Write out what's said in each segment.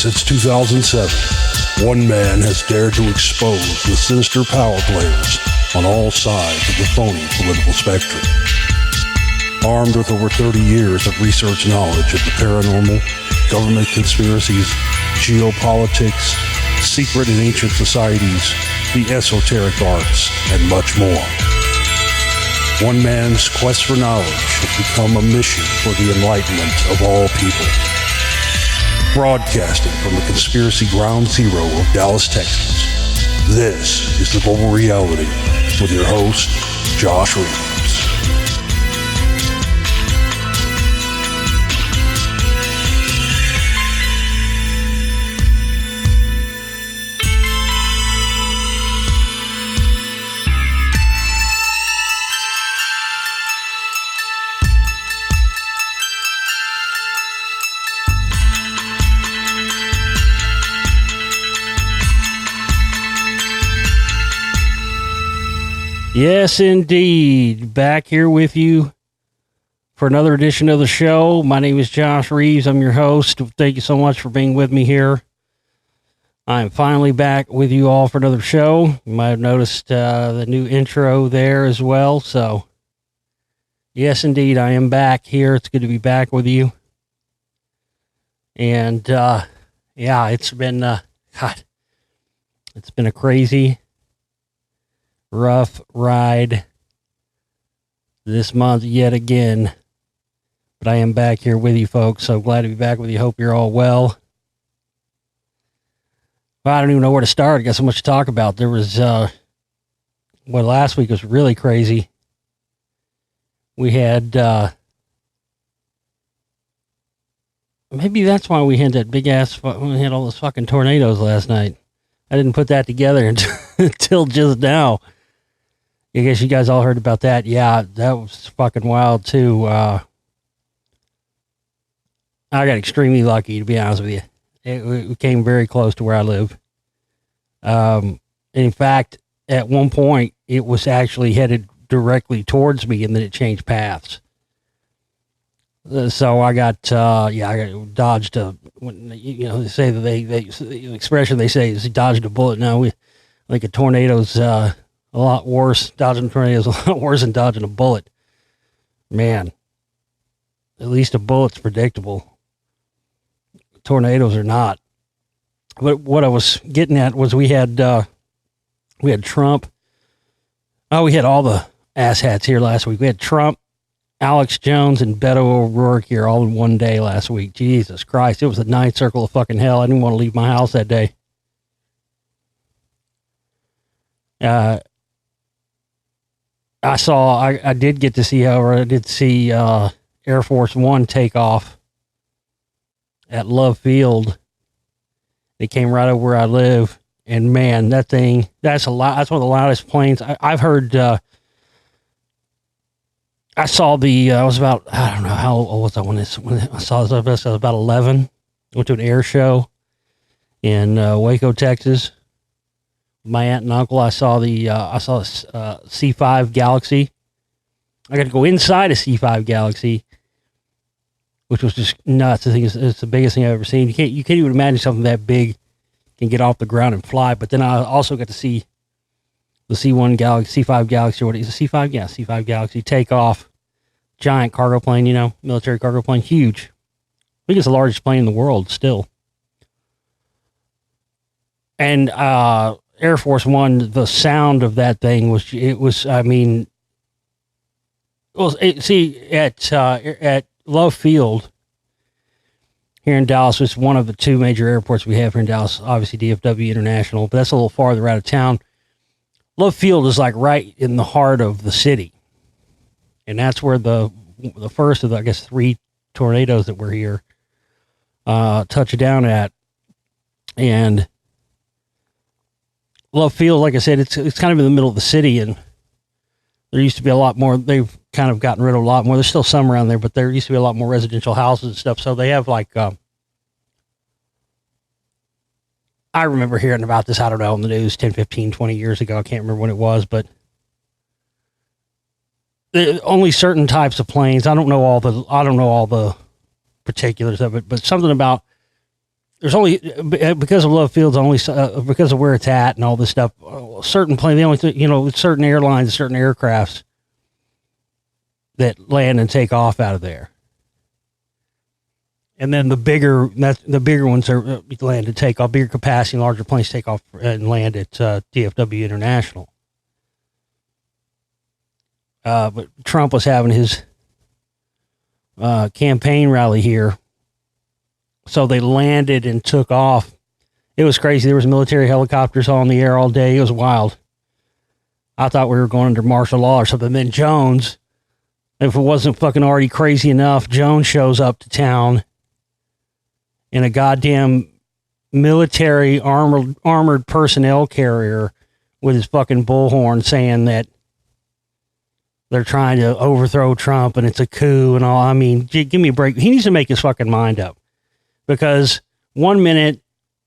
Since 2007, one man has dared to expose the sinister power players on all sides of the phony political spectrum. Armed with over 30 years of research knowledge of the paranormal, government conspiracies, geopolitics, secret and ancient societies, the esoteric arts, and much more. One man's quest for knowledge has become a mission for the enlightenment of all people. Broadcasting from the conspiracy ground zero of Dallas, Texas, this is The Global Reality with your host, Josh Reeves. Yes, indeed. Back here with you for another edition of the show. My name is Josh Reeves. I'm your host. Thank you so much for being with me here. I'm finally back with you all for another show. You might have noticed the new intro there as well. So, yes, indeed, I am back here. It's good to be back with you. And, yeah, it's been, it's been a crazy, rough ride this month yet again, but I am back here with you folks, so glad to be back with you. Hope you're all well. I don't even know where to start. I got so much to talk about. There was last week was really crazy. We had maybe that's why we had that big ass, we had all those fucking tornadoes last night. I didn't put that together until just now. I guess you guys all heard about that. Yeah, that was fucking wild, too. I got extremely lucky, to be honest with you. It came very close to where I live. In fact, at one point, it was actually headed directly towards me, and then it changed paths. So I got dodged a, they say that the expression they say is dodged a bullet. Now, like a tornado's, a lot worse. Dodging a tornado is a lot worse than dodging a bullet. Man, at least a bullet's predictable. Tornadoes are not. But what I was getting at was we had Trump. Oh, we had all the asshats here last week. We had Trump, Alex Jones, and Beto O'Rourke here all in one day last week. Jesus Christ. It was the ninth circle of fucking hell. I didn't want to leave my house that day. I did get to see, however, I did see Air Force One take off at Love Field. They came right over where I live, and man, that's one of the loudest planes. I've heard, I saw I was about, I don't know, how old was I when I saw this? I was about 11. Went to an air show in Waco, Texas. My aunt and uncle, I saw a C5 Galaxy. I got to go inside a C5 Galaxy, which was just nuts. I think it's the biggest thing I've ever seen. You can't even imagine something that big can get off the ground and fly. But then I also got to see the C1 Galaxy, C5 Galaxy, or what is it, C5? Yeah, C5 Galaxy take off. Giant cargo plane, military cargo plane, huge. I think it's the largest plane in the world still. And Air Force One, the sound of that thing at Love Field here in Dallas, it's one of the two major airports we have here in Dallas, obviously DFW International, but that's a little farther out of town. Love Field is like right in the heart of the city. And that's where the first of the, I guess, 3 tornadoes that were here touched down at. And Love Field, like I said, it's kind of in the middle of the city, and there used to be a lot more. They've kind of gotten rid of a lot more. There's still some around there, but there used to be a lot more residential houses and stuff. So they have I remember hearing about this, I don't know, on the news 10, 15, 20 years ago. I can't remember when it was, but only certain types of planes. I don't know all the particulars of it, but something about there's only, because of Love Field's only, because of where it's at and all this stuff, certain plane, they only, certain airlines, certain aircrafts that land and take off out of there. And then the bigger ones are land and take off, bigger capacity, larger planes take off and land at DFW International. But Trump was having his campaign rally here. So they landed and took off. It was crazy. There was military helicopters on the air all day. It was wild. I thought we were going under martial law or something. Then Jones, if it wasn't fucking already crazy enough, Jones shows up to town in a goddamn military armored personnel carrier with his fucking bullhorn saying that they're trying to overthrow Trump and it's a coup and all. I mean, give me a break. He needs to make his fucking mind up. Because 1 minute,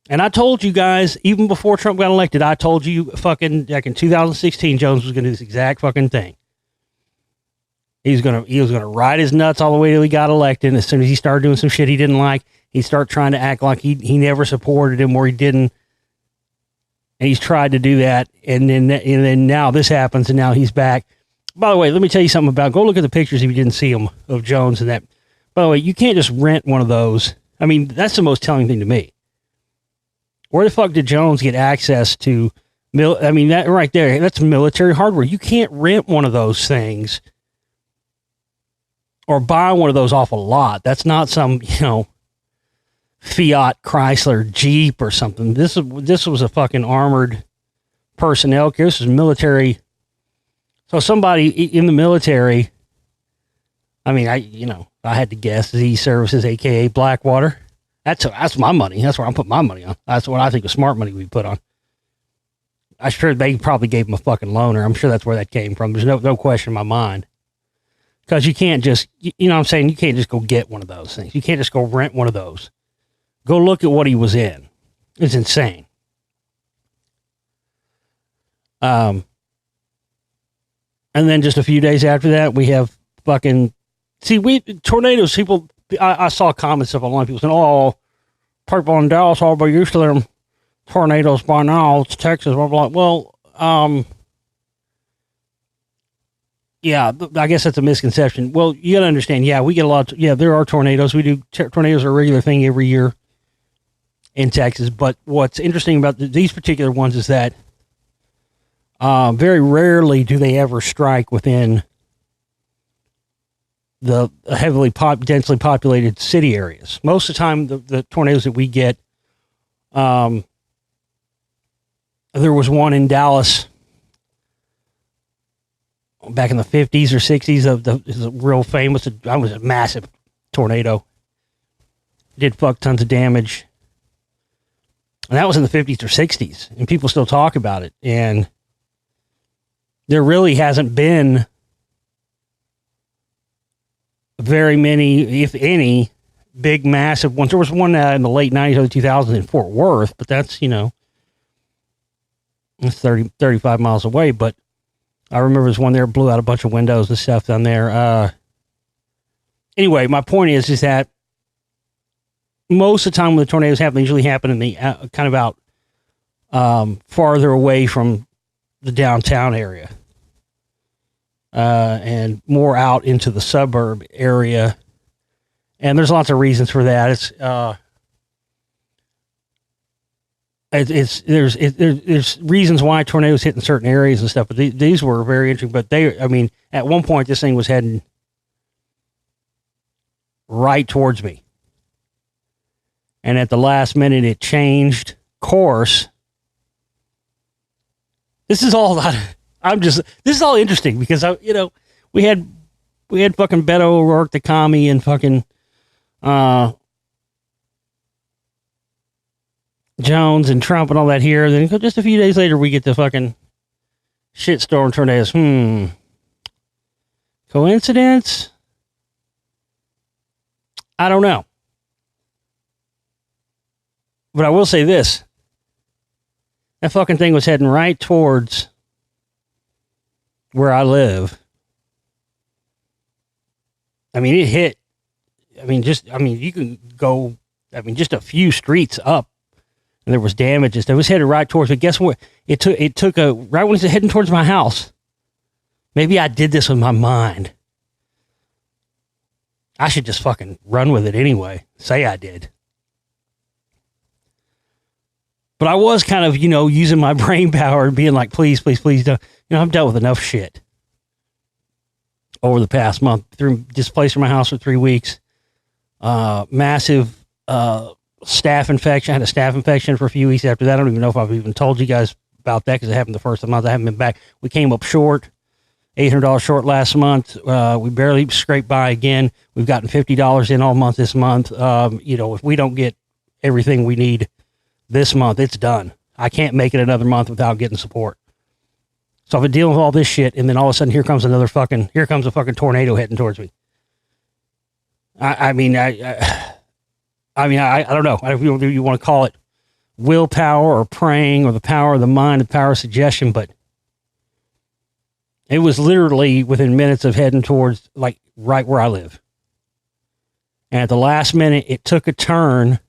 and I told you guys, even before Trump got elected, I told you fucking, like in 2016, Jones was going to do this exact fucking thing. He was going to ride his nuts all the way till he got elected. And as soon as he started doing some shit he didn't like, he'd start trying to act like he never supported him or he didn't. And he's tried to do that. And then now this happens and now he's back. By the way, let me tell you something go look at the pictures if you didn't see them of Jones and that. By the way, you can't just rent one of those. I mean, that's the most telling thing to me. Where the fuck did Jones get access to? That right there, that's military hardware. You can't rent one of those things or buy one of those off a lot. That's not some, Fiat Chrysler Jeep or something. This was a fucking armored personnel. This was military. So somebody in the military, I had to guess Z Services, aka Blackwater. That's my money. That's where I'm putting my money on. That's what I think is smart money we put on. I'm sure they probably gave him a fucking loaner. I'm sure that's where that came from. There's no question in my mind. Because you can't just, you know what I'm saying? You can't just go get one of those things. You can't just go rent one of those. Go look at what he was in. It's insane. And then just a few days after that, we have fucking, tornadoes, people, I saw comments of a lot of people saying, oh, people in Dallas all be used to them tornadoes by now. It's Texas, blah, blah, blah. Well, yeah, I guess that's a misconception. Well, you got to understand, we get a lot there are tornadoes. We do, tornadoes are a regular thing every year in Texas. But what's interesting about these particular ones is that very rarely do they ever strike within the heavily densely populated city areas. Most of the time, the tornadoes that we get, there was one in Dallas back in the 50s or 60s. Is a real famous. It was a massive tornado. Did tons of damage, and that was in the 50s or 60s, and people still talk about it. And there really hasn't been very many, if any, big, massive ones. There was one in the late 90s, early 2000s in Fort Worth, but that's, it's 35 miles away. But I remember there's one there, blew out a bunch of windows and stuff down there. Anyway, my point is that most of the time when the tornadoes happen, they usually happen in the kind of out farther away from the downtown area. And more out into the suburb area. And there's lots of reasons for that. There's reasons why tornadoes hit in certain areas and stuff, but these were very interesting. But at one point this thing was heading right towards me. And at the last minute it changed course. This is all this is all interesting because we had fucking Beto O'Rourke, the commie, and fucking Jones and Trump and all that here. Then just a few days later, we get the fucking shitstorm tornadoes. Coincidence? I don't know. But I will say this. That fucking thing was heading right towards where I live. It hit. You can go I mean, just a few streets up, and there was damages. It was headed right towards, but guess what? It took right when it's heading towards my house. Maybe I did this with my mind. I should just fucking run with it anyway. Say I did. But I was kind of, using my brain power and being like, please, please, please don't. I've dealt with enough shit over the past month. Displaced from my house for 3 weeks. Massive staph infection. I had a staph infection for a few weeks after that. I don't even know if I've even told you guys about that because it happened the first of the month. I haven't been back. We came up short. $800 short last month. We barely scraped by again. We've gotten $50 in all month this month. If we don't get everything we need this month, it's done. I can't make it another month without getting support. So I've been dealing with all this shit, and then all of a sudden here comes a fucking tornado heading towards me. I don't know. I don't know if you want to call it willpower or praying or the power of the mind, the power of suggestion, but it was literally within minutes of heading towards, like, right where I live. And at the last minute, it took a turn,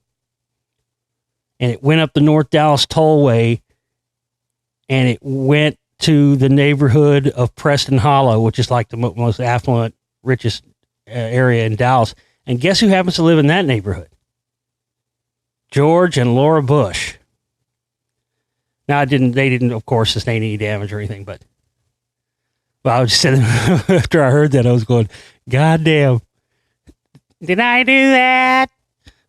and it went up the North Dallas Tollway, and it went to the neighborhood of Preston Hollow, which is like the most affluent, richest area in Dallas. And guess who happens to live in that neighborhood? George and Laura Bush. Now, they didn't, of course, sustain any damage or anything, but I was just sitting, after I heard that, I was going, God damn, did I do that?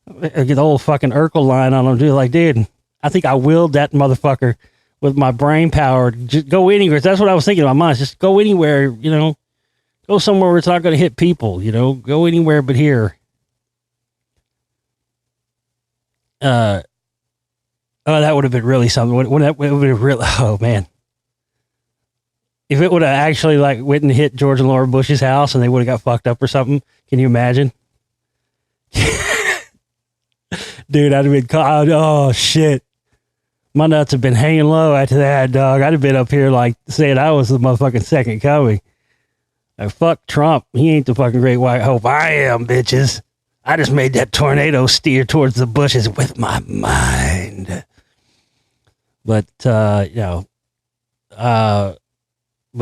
I get the whole fucking Urkel line on them, dude. Like, dude, I think I willed that motherfucker with my brain power to just go anywhere. That's what I was thinking in my mind. Just go anywhere, go somewhere where it's not going to hit people, go anywhere but here. That would have been really something. That would have really, oh man. If it would have actually went and hit George and Laura Bush's house and they would have got fucked up or something, can you imagine? Dude, I'd have been caught. Oh shit. My nuts have been hanging low after that, dog. I'd have been up here saying I was the motherfucking second coming. Fuck Trump. He ain't the fucking great white hope. I am, bitches. I just made that tornado steer towards the bushes with my mind. But, but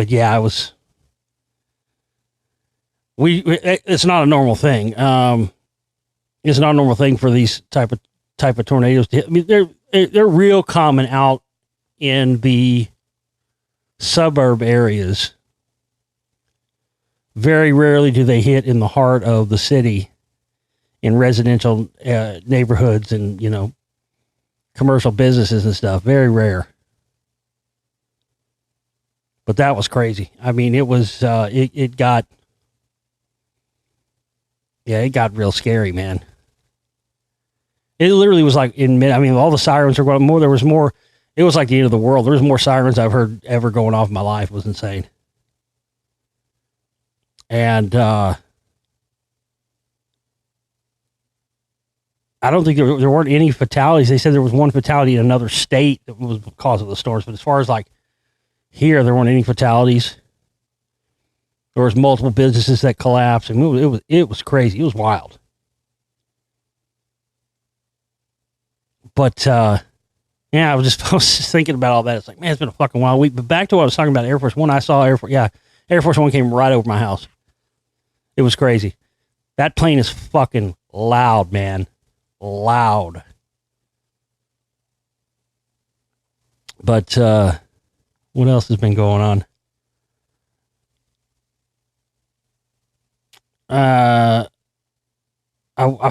yeah, it's not a normal thing. It's not a normal thing for these type of tornadoes to hit. I mean, they're real common out in the suburb areas. Very rarely do they hit in the heart of the city in residential neighborhoods and, commercial businesses and stuff. Very rare. But that was crazy. I mean, it was, it got real scary, man. It literally was like all the sirens were going more. There was more. It was like the end of the world. There was more sirens I've heard ever going off in my life. It was insane. And, I don't think there weren't any fatalities. They said there was one fatality in another state that was because of the storms. But as far as here, there weren't any fatalities. There was multiple businesses that collapsed. And it was crazy. It was wild. But, I was just thinking about all that. It's like, man, it's been a fucking wild week. But back to what I was talking about, Air Force One. I saw Air Force One came right over my house. It was crazy. That plane is fucking loud, man. Loud. But, what else has been going on? I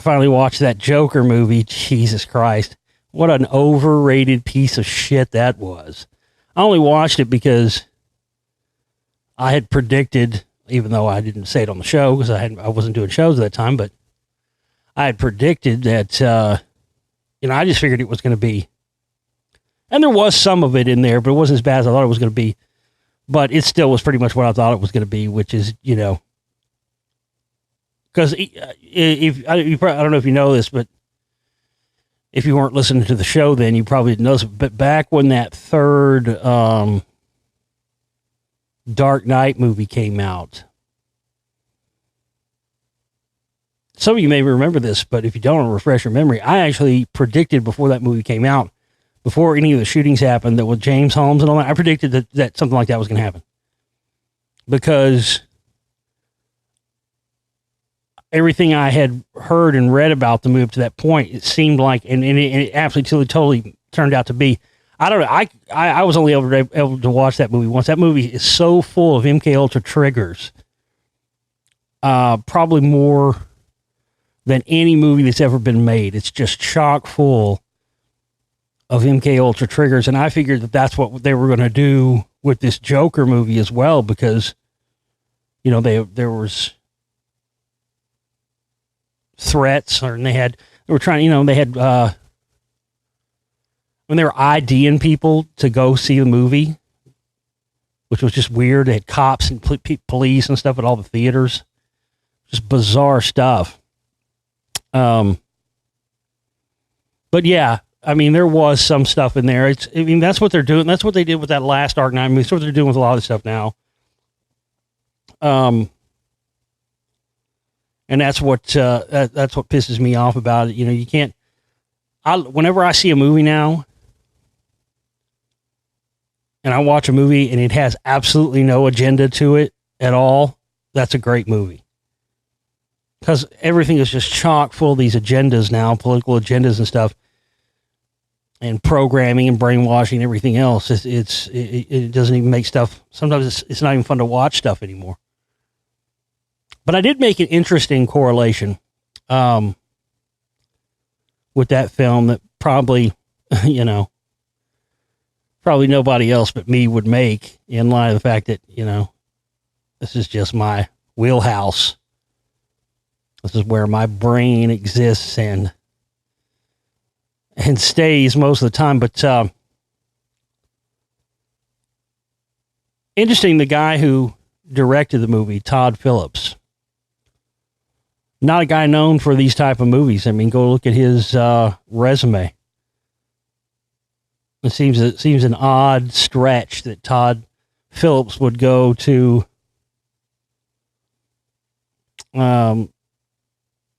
finally watched that Joker movie. Jesus Christ. What an overrated piece of shit that was. I only watched it because I had predicted, even though I didn't say it on the show because I wasn't doing shows at that time, but I had predicted that, I just figured it was going to be, and there was some of it in there, but it wasn't as bad as I thought it was going to be. But it still was pretty much what I thought it was going to be, which is, because I don't know if you know this, but if you weren't listening to the show, then you probably didn't know this. But back when that third Dark Knight movie came out, some of you may remember this, but if you don't, refresh your memory. I actually predicted before that movie came out, before any of the shootings happened, that with James Holmes and all that, I predicted that something like that was going to happen. Because everything I had heard and read about the movie up to that point, it seemed like, and it absolutely totally turned out to be. I don't know. I was only able to watch that movie once. That movie is so full of MK Ultra triggers. Probably more than any movie that's ever been made. It's just chock full of MK Ultra triggers, and I figured that that's what they were going to do with this Joker movie as well, because there was threats, or they were trying. They had when they were IDing people to go see the movie, which was just weird. They had cops and police and stuff at all the theaters. Just bizarre stuff. But yeah, I mean, there was some stuff in there. That's what they're doing. That's what they did with that last Dark Knight movie. That's what they're doing with a lot of stuff now. And that's what pisses me off about it. You can't. Whenever I see a movie now, and I watch a movie and it has absolutely no agenda to it at all, that's a great movie. Because everything is just chock full of these agendas now, political agendas and stuff, and programming and brainwashing and everything else. It doesn't even make stuff. Sometimes it's not even fun to watch stuff anymore. But I did make an interesting correlation with that film that probably, probably nobody else but me would make, in light of the fact that, this is just my wheelhouse. This is where my brain exists and stays most of the time. But interesting, the guy who directed the movie, Todd Phillips, not a guy known for these type of movies. I mean, go look at his resume. It seems an odd stretch that Todd Phillips would go to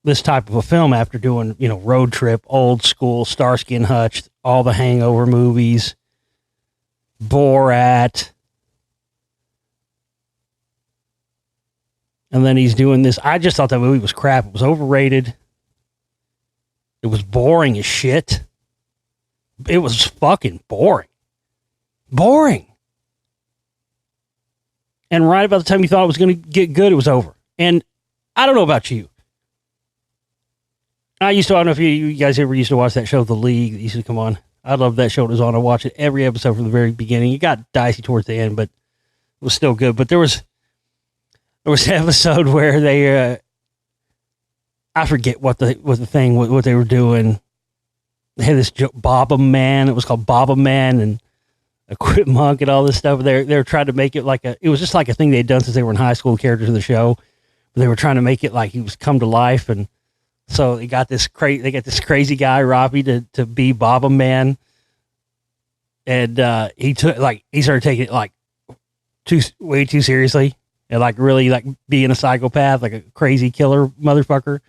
this type of a film after doing, Road Trip, Old School, Starsky and Hutch, all the Hangover movies, Borat. And then he's doing this. I just thought that movie was crap. It was overrated. It was boring as shit. It was fucking boring. Boring. And right about the time you thought it was going to get good, it was over. And I don't know about you. I don't know if you guys ever used to watch that show, The League, that used to come on. I loved that show. It was on. I watched it every episode from the very beginning. It got dicey towards the end, but it was still good. But there was an episode where they, I forget what they were doing. They had this Baba Man. It was called Baba Man and a Quit Monk and all this stuff. They were trying to make it it was just like a thing they had done since they were in high school, characters of the show. But they were trying to make it like he was come to life, and so they got this crazy guy, Robbie, to be Baba Man. And he started taking it way too seriously, and really being a psychopath, like a crazy killer motherfucker.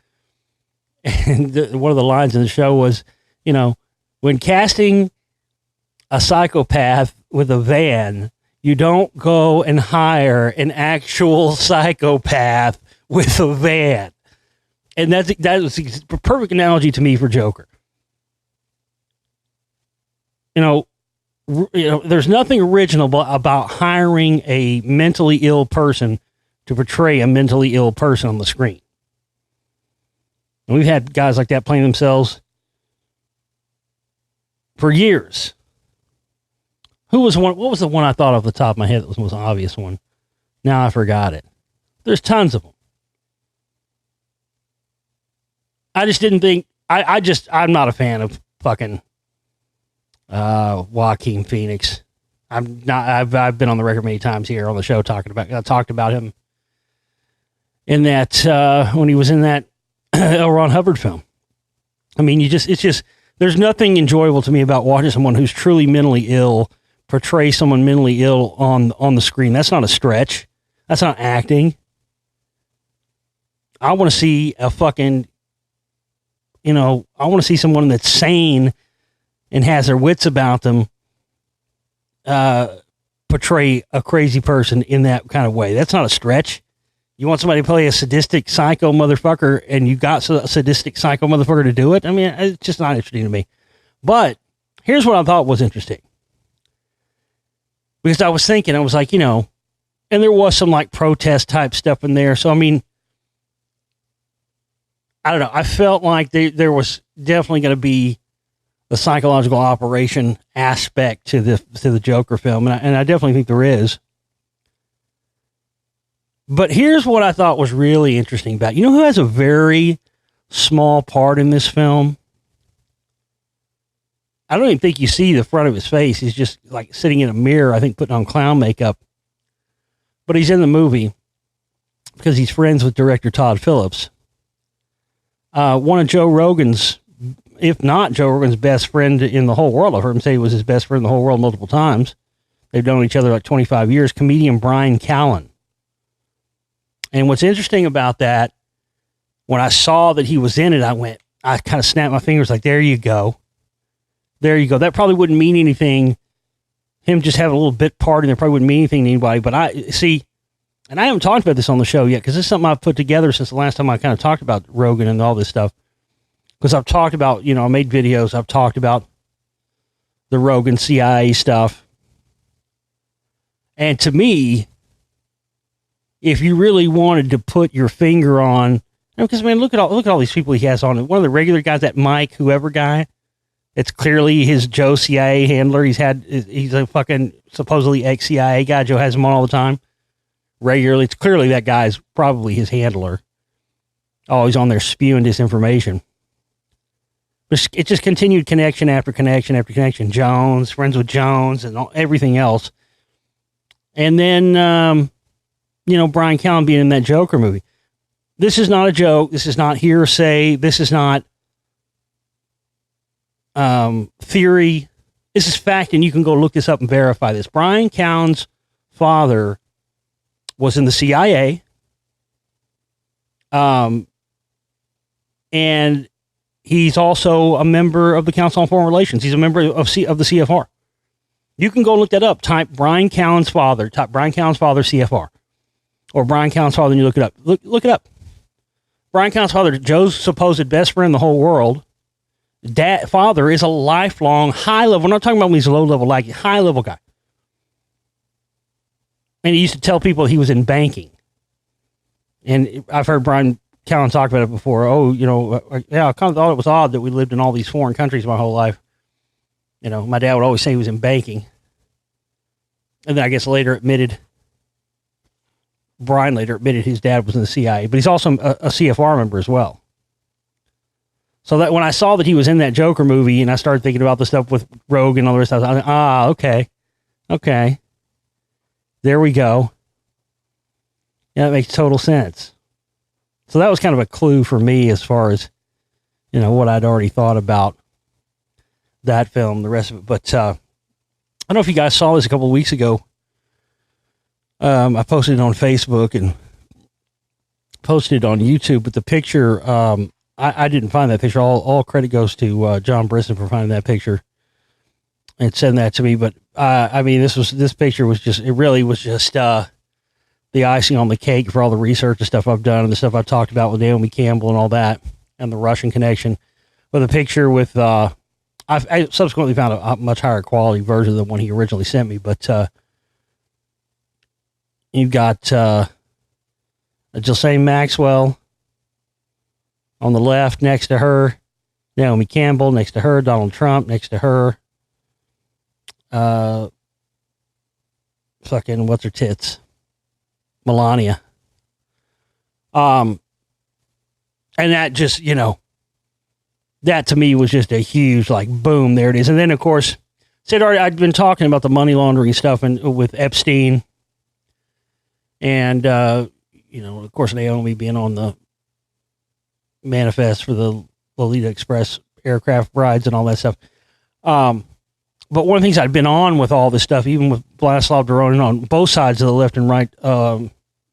And one of the lines in the show was, when casting a psychopath with a van, you don't go and hire an actual psychopath with a van. And that was a perfect analogy to me for Joker. There's nothing original about hiring a mentally ill person to portray a mentally ill person on the screen. And we've had guys like that playing themselves for years. What was the one I thought off the top of my head that was the most obvious one? Now I forgot it. There's tons of them. I just didn't think, I'm not a fan of fucking Joaquin Phoenix. I'm not. I've been on the record many times here on the show talked about him in that when he was in that L. Ron Hubbard film. I mean, there's nothing enjoyable to me about watching someone who's truly mentally ill portray someone mentally ill on the screen. That's not a stretch. That's not acting. I want to see a fucking, I want to see someone that's sane and has their wits about them portray a crazy person in that kind of way. That's not a stretch. You want somebody to play a sadistic psycho motherfucker, and you got a sadistic psycho motherfucker to do it? I mean, it's just not interesting to me. But here's what I thought was interesting. Because I was thinking, I was like, and there was some like protest type stuff in there. So, I mean, I don't know. I felt like there was definitely going to be the psychological operation aspect to the Joker film. And I definitely think there is. But here's what I thought was really interesting about it. You know who has a very small part in this film? I don't even think you see the front of his face. He's just like sitting in a mirror, I think putting on clown makeup. But he's in the movie because he's friends with director Todd Phillips. One of Joe Rogan's, if not Joe Rogan's best friend in the whole world. I've heard him say he was his best friend in the whole world multiple times. They've known each other like 25 years. Comedian Brian Callen. And what's interesting about that, when I saw that he was in it, I kind of snapped my fingers like, there you go. There you go. That probably wouldn't mean anything. Him just having a little bit part in there probably wouldn't mean anything to anybody. But I see, and I haven't talked about this on the show yet, because this is something I've put together since the last time I kind of talked about Rogan and all this stuff. Because I've talked about, I made videos. I've talked about the Rogan CIA stuff. And to me, if you really wanted to put your finger on, because man, look at all these people he has on. One of the regular guys, that Mike, whoever guy, it's clearly his Joe CIA handler. He's a fucking supposedly ex-CIA guy. Joe has him on all the time, regularly. It's clearly that guy's probably his handler. Always on there spewing disinformation. But it's just continued connection after connection after connection. Jones, friends with Jones, and everything else. And then, Brian Callen being in that Joker movie. This is not a joke. This is not hearsay. This is not theory. This is fact, and you can go look this up and verify this. Brian Callen's father was in the CIA, and he's also a member of the Council on Foreign Relations. He's a member of the CFR. You can go look that up. Type Brian Callen's father. Type Brian Callen's father CFR. Or Brian Callen's father, and you look it up. Look it up. Brian Callen's father, Joe's supposed best friend in the whole world. Father is a lifelong high level. We're not talking about when he's a low level, like high level guy. And he used to tell people he was in banking. And I've heard Brian Callen talk about it before. I kind of thought it was odd that we lived in all these foreign countries my whole life. My dad would always say he was in banking. And then I guess Brian later admitted his dad was in the CIA, but he's also a CFR member as well. So that when I saw that he was in that Joker movie and I started thinking about the stuff with Rogan and all the rest, I was like, okay. There we go. Yeah, that makes total sense. So that was kind of a clue for me as far as, what I'd already thought about that film, the rest of it. But I don't know if you guys saw this a couple of weeks ago. I posted it on Facebook and posted it on YouTube, but the picture, I didn't find that picture. All credit goes to John Brisson for finding that picture and sending that to me. But this picture was just, it really was just the icing on the cake for all the research and stuff I've done and the stuff I've talked about with Naomi Campbell and all that and the Russian connection. But the picture with, I subsequently found a much higher quality version than the one he originally sent me, but you've got Ghislaine Maxwell on the left next to her, Naomi Campbell next to her, Donald Trump next to her, fucking what's her tits, Melania. And that just, that to me was just a huge, like, boom, there it is. And then, of course, I'd been talking about the money laundering stuff with Epstein. And, of course, Naomi being on the manifest for the Lolita Express aircraft rides and all that stuff. But one of the things I'd been on with all this stuff, even with Vladislav Doronin on both sides of the left and right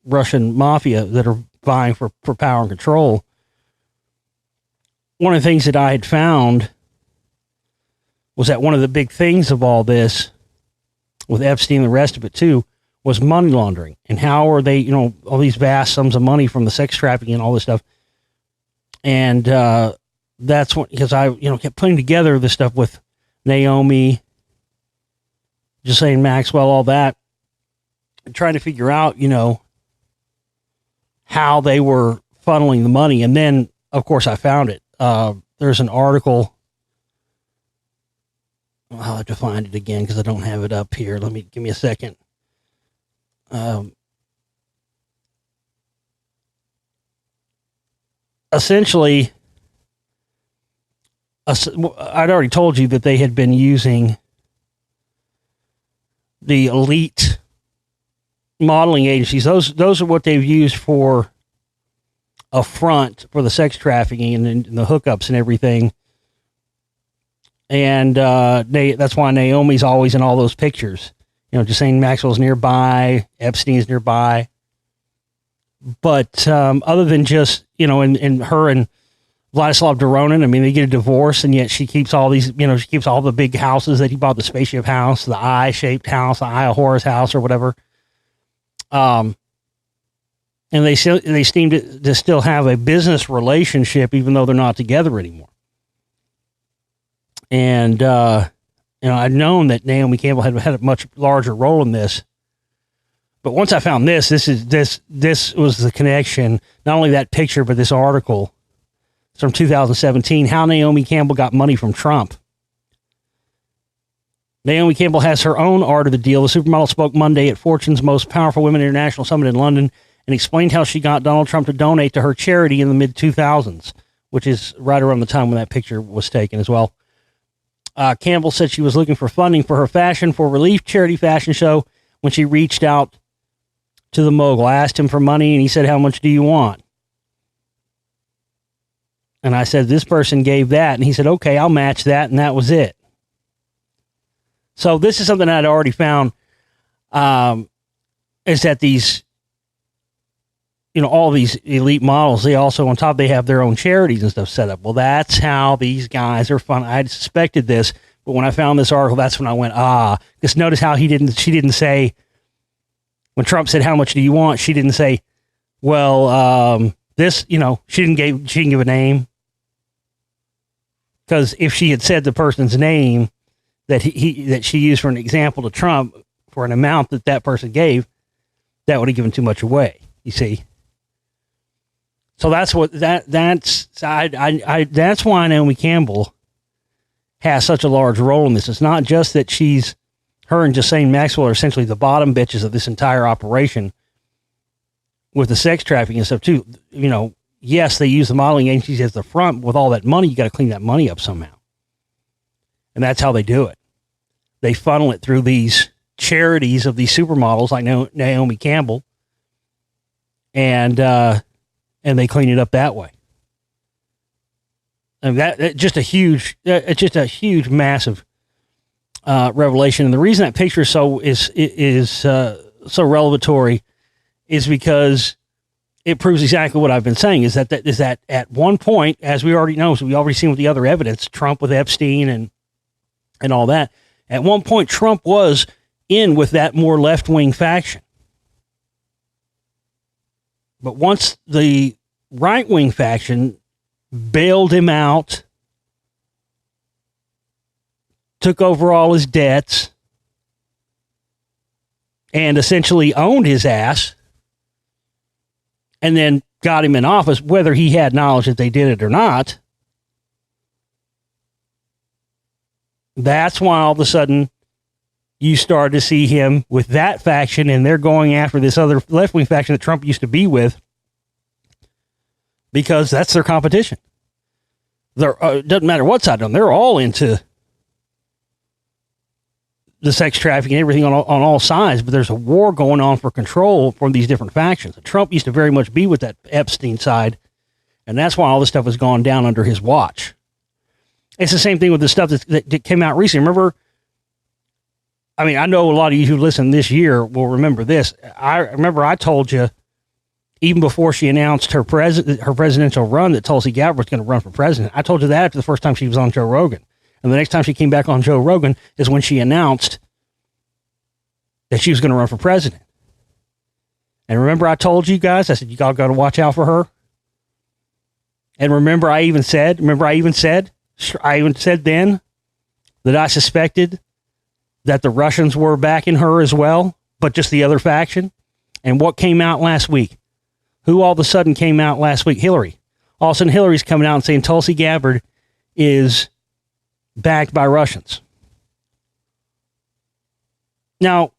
Russian mafia that are vying for power and control. One of the things that I had found was that one of the big things of all this, with Epstein and the rest of it too, was money laundering. And how are they, all these vast sums of money from the sex trafficking and all this stuff. And that's what, because I, kept putting together this stuff with Naomi, Ghislaine Maxwell, all that, and trying to figure out, how they were funneling the money. And then, of course, I found it. There's an article. I'll have to find it again because I don't have it up here. Give me a second. Essentially, I'd already told you that they had been using the elite modeling agencies. Those are what they've used for a front for the sex trafficking and the hookups and everything. And that's why Naomi's always in all those pictures. Just saying Maxwell's nearby, Epstein's nearby. But other than just, and her and Vladislav Doronin, they get a divorce, and yet she keeps all these, she keeps all the big houses that he bought, the spaceship house, the eye-shaped house, the Eye of Horus house or whatever. And they seem to still have a business relationship, even though they're not together anymore. And, I'd known that Naomi Campbell had a much larger role in this. But once I found this was the connection, not only that picture, but this article. It's from 2017, How Naomi Campbell Got Money from Trump. Naomi Campbell has her own art of the deal. The supermodel spoke Monday at Fortune's Most Powerful Women International Summit in London and explained how she got Donald Trump to donate to her charity in the mid-2000s, which is right around the time when that picture was taken as well. Campbell said she was looking for funding for her Fashion for Relief charity fashion show when she reached out to the mogul. I asked him for money, and he said, "How much do you want?" And I said, "This person gave that." And he said, "Okay, I'll match that." And that was it. So this is something I'd already found, is that these, all these elite models, they also, on top, they have their own charities and stuff set up. Well, that's how these guys are fun. I had suspected this, but when I found this article, that's when I went, because notice how she didn't say, when Trump said, "How much do you want?" She didn't say, well, this, she didn't give a name. Because if she had said the person's name that that she used for an example to Trump for an amount that person gave, that would have given too much away, you see. So that's why Naomi Campbell has such a large role in this. It's not just that her and Ghislaine Maxwell are essentially the bottom bitches of this entire operation with the sex trafficking and stuff too. Yes, they use the modeling agencies as the front. With all that money, you got to clean that money up somehow. And that's how they do it. They funnel it through these charities of these supermodels like Naomi Campbell. And they clean it up that way. And it's just a huge, massive revelation. And the reason that picture is so revelatory is because it proves exactly what I've been saying. Is that at one point, as we already know, so we already seen with the other evidence, Trump with Epstein and all that. At one point, Trump was in with that more left-wing faction. But once the right-wing faction bailed him out, took over all his debts, and essentially owned his ass, and then got him in office, whether he had knowledge that they did it or not, that's why all of a sudden you started to see him with that faction, and they're going after this other left-wing faction that Trump used to be with, because that's their competition. It doesn't matter what side of them. They're all into the sex trafficking and everything on all sides, but there's a war going on for control from these different factions. Trump used to very much be with that Epstein side, and that's why all this stuff has gone down under his watch. It's the same thing with the stuff that came out recently. Remember, I know a lot of you who listen this year will remember this. I remember I told you even before she announced her presidential run, that Tulsi Gabbard was going to run for president. I told you that after the first time she was on Joe Rogan. And the next time she came back on Joe Rogan is when she announced that she was going to run for president. And remember, I told you guys, I said, you all got to watch out for her. And remember, I even said then that I suspected that the Russians were backing her as well, but just the other faction. And what came out last week? Who all of a sudden came out last week? Hillary. All of a sudden, Hillary's coming out and saying Tulsi Gabbard is backed by Russians. Now,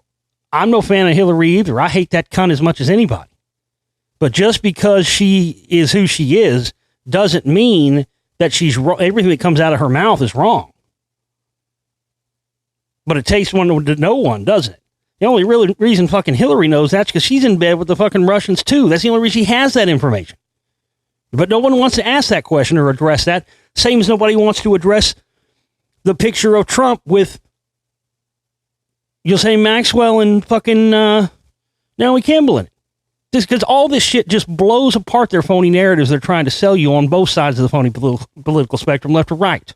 I'm no fan of Hillary either. I hate that cunt as much as anybody. But just because she is who she is doesn't mean that she's wrong. Everything that comes out of her mouth is wrong. But it takes one to know one, doesn't it? The only real reason fucking Hillary knows that's because she's in bed with the fucking Russians too. That's the only reason she has that information. But no one wants to ask that question or address that. Same as nobody wants to address the picture of Trump with, you'll say, Maxwell and fucking Naomi Campbell in it. Just because all this shit just blows apart their phony narratives they're trying to sell you on both sides of the phony political spectrum, left or right.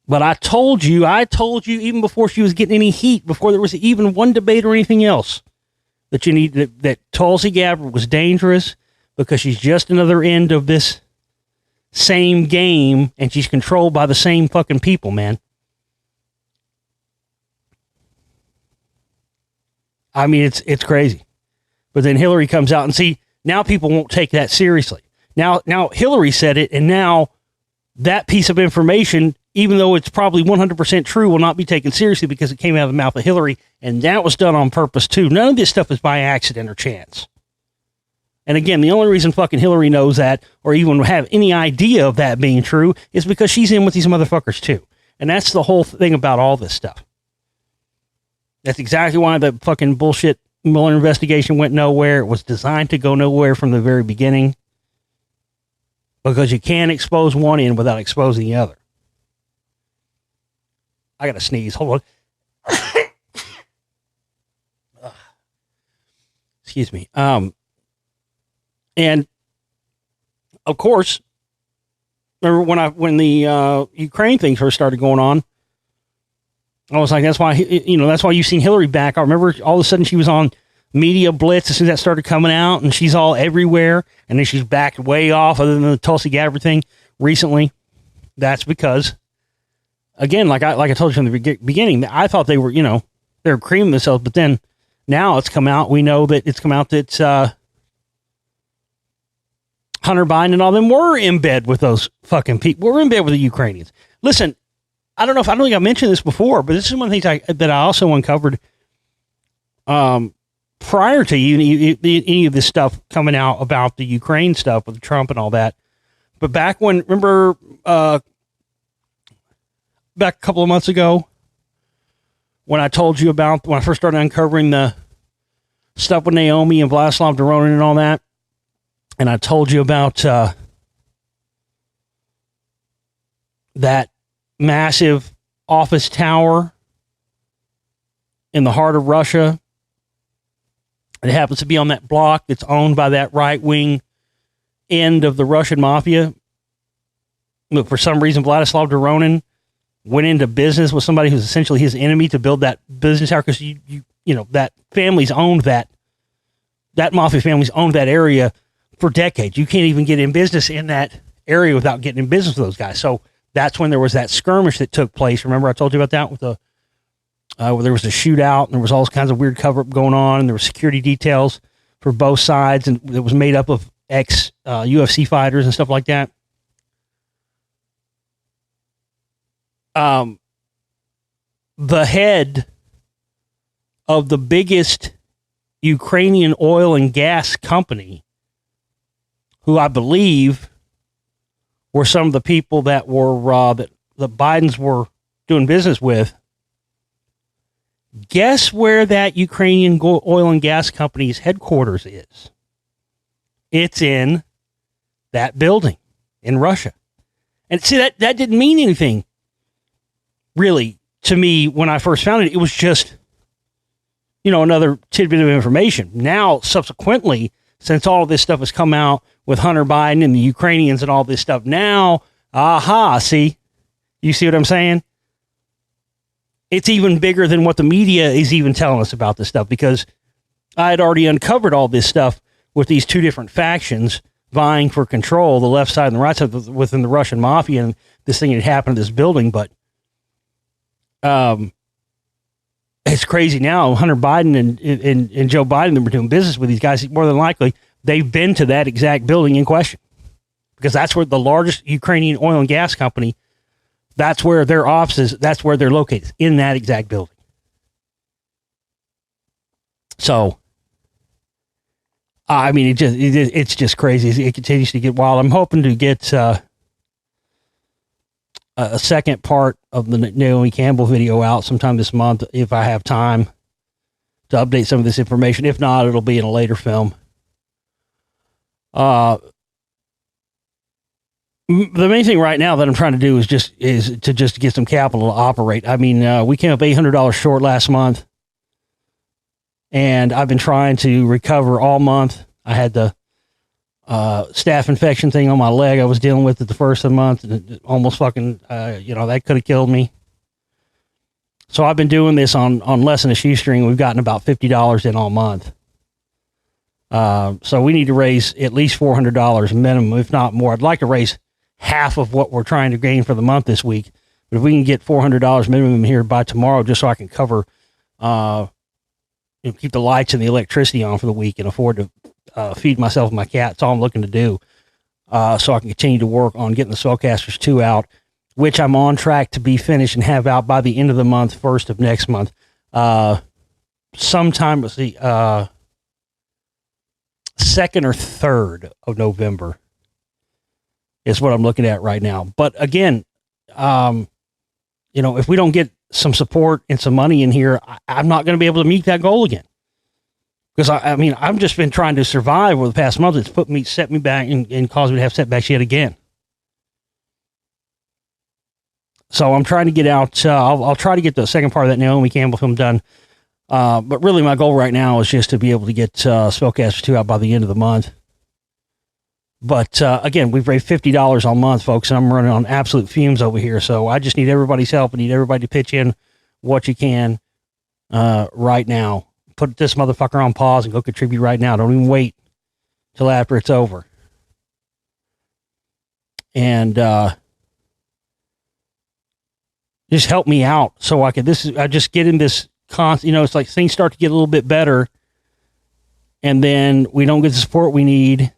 But I told you even before she was getting any heat, before there was even one debate or anything else, that that Tulsi Gabbard was dangerous because she's just another end of this same game, and she's controlled by the same fucking people, man. I mean, it's crazy. But then Hillary comes out and see, now people won't take that seriously. Now Hillary said it, and now that piece of information, even though it's probably 100% true, will not be taken seriously because it came out of the mouth of Hillary, and that was done on purpose too. None of this stuff is by accident or chance. And again, the only reason fucking Hillary knows that, or even have any idea of that being true, is because she's in with these motherfuckers too. And that's the whole thing about all this stuff. That's exactly why the fucking bullshit Mueller investigation went nowhere. It was designed to go nowhere from the very beginning. Because you can't expose one end without exposing the other. I gotta sneeze. Hold on. Excuse me. And of course, remember when the Ukraine thing first started going on, I was like, that's why you've seen Hillary back. I remember all of a sudden she was on Media Blitz as soon as that started coming out, and she's all everywhere, and then she's backed way off, other than the Tulsi Gabbard thing recently. That's because, again, like I told you from the beginning, I thought they were, they were creaming themselves, but then now it's come out. We know that it's come out that Hunter Biden and all them were in bed with those fucking people. We're in bed with the Ukrainians. Listen, I don't think I mentioned this before, but this is one of the things that I also uncovered prior to any of this stuff coming out about the Ukraine stuff with Trump and all that. But back when, remember, back a couple of months ago, when I told you about, when I first started uncovering the stuff with Naomi and Vladislav Doronin and all that, and I told you about that massive office tower in the heart of Russia. It happens to be on that block that's owned by that right-wing end of the Russian mafia. Look, for some reason, Vladislav Doronin went into business with somebody who's essentially his enemy to build that business tower, because that family's owned that mafia family's owned that area for decades. You can't even get in business in that area without getting in business with those guys. So that's when there was that skirmish that took place. Remember I told you about that with where there was a shootout and there was all kinds of weird cover-up going on, and there were security details for both sides, and it was made up of ex-UFC fighters and stuff like that. The head of the biggest Ukrainian oil and gas company, who I believe were some of the people that were that the Bidens were doing business with. Guess where that Ukrainian oil and gas company's headquarters is? It's in that building in Russia. And see, that didn't mean anything really to me when I first found it. It was just another tidbit of information. Now, subsequently, since all of this stuff has come out with Hunter Biden and the Ukrainians and all this stuff, now, see? You see what I'm saying? It's even bigger than what the media is even telling us about this stuff, because I had already uncovered all this stuff with these two different factions vying for control, the left side and the right side within the Russian mafia, and this thing had happened to this building. But it's crazy now. Hunter Biden and Joe Biden, that were doing business with these guys, more than likely, they've been to that exact building in question, because that's where the largest Ukrainian oil and gas company, that's where their offices, that's where they're located, in that exact building. So, I mean, it's just crazy. It continues to get wild. I'm hoping to get a second part of the Naomi Campbell video out sometime this month, if I have time to update some of this information. If not, it'll be in a later film. The main thing right now that I'm trying to do is to get some capital to operate. I mean, we came up $800 short last month, and I've been trying to recover all month. I had the staph infection thing on my leg I was dealing with at the first of the month, and it almost fucking, that could have killed me. So I've been doing this on less than a shoestring. We've gotten about $50 in all month. So we need to raise at least $400 minimum, if not more. I'd like to raise half of what we're trying to gain for the month this week. But if we can get $400 minimum here by tomorrow, just so I can cover, keep the lights and the electricity on for the week and afford to feed myself and my cat. That's all I'm looking to do. So I can continue to work on getting the Spellcasters 2 out, which I'm on track to be finished and have out by the end of the month, first of next month. Sometime, let's see, 2nd or 3rd of November is what I'm looking at right now. But again, if we don't get some support and some money in here, I'm not going to be able to meet that goal again. Because I've just been trying to survive over the past month. It's set me back and caused me to have setbacks yet again. So I'm trying to get out. I'll try to get the second part of that Naomi Campbell film done. But really my goal right now is just to be able to get Spellcasters 2 out by the end of the month. But again, we've raised $50 all month, folks, and I'm running on absolute fumes over here. So I just need everybody's help. I need everybody to pitch in what you can right now. Put this motherfucker on pause and go contribute right now. Don't even wait till after it's over. And just help me out so I just get in this constant, it's like things start to get a little bit better, and then we don't get the support we need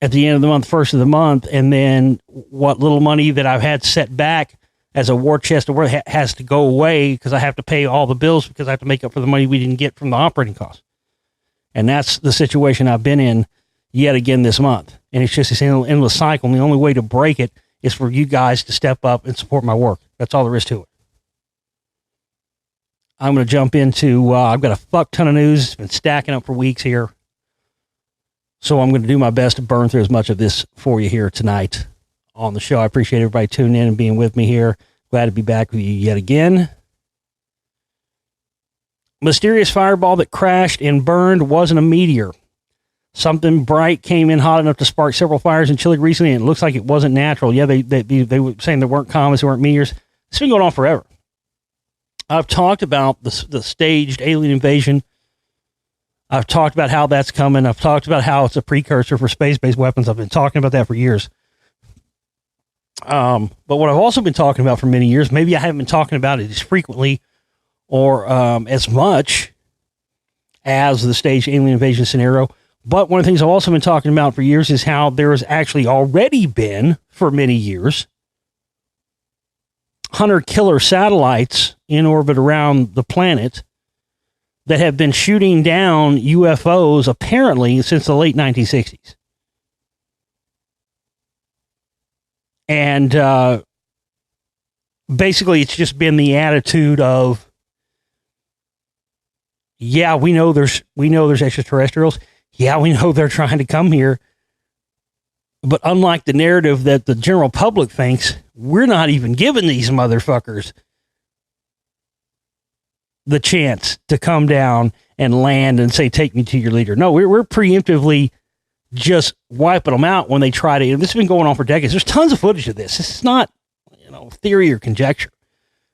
at the end of the month, first of the month, and then what little money that I've had set back as a war chest of worth has to go away because I have to pay all the bills because I have to make up for the money we didn't get from the operating costs. And that's the situation I've been in yet again this month. And it's just this endless cycle. And the only way to break it is for you guys to step up and support my work. That's all there is to it. I'm going to jump into, I've got a fuck ton of news. It's been stacking up for weeks here. So I'm going to do my best to burn through as much of this for you here tonight on the show. I appreciate everybody tuning in and being with me here. Glad to be back with you yet again. Mysterious fireball that crashed and burned wasn't a meteor. Something bright came in hot enough to spark several fires in Chile recently, and it looks like it wasn't natural. Yeah, they were saying there weren't comets, there weren't meteors. It's been going on forever. I've talked about the staged alien invasion. I've talked about how that's coming. I've talked about how it's a precursor for space-based weapons. I've been talking about that for years. But what I've also been talking about for many years, maybe I haven't been talking about it as frequently or as much as the staged alien invasion scenario. But one of the things I've also been talking about for years is how there has actually already been, for many years, hunter-killer satellites in orbit around the planet that have been shooting down UFOs apparently since the late 1960s. And basically it's just been the attitude of, yeah, we know there's extraterrestrials. Yeah, we know they're trying to come here. But unlike the narrative that the general public thinks, we're not even giving these motherfuckers the chance to come down and land and say, take me to your leader. No, we're preemptively just wiping them out when they try to. This has been going on for decades. There's tons of footage of this. This is not, theory or conjecture.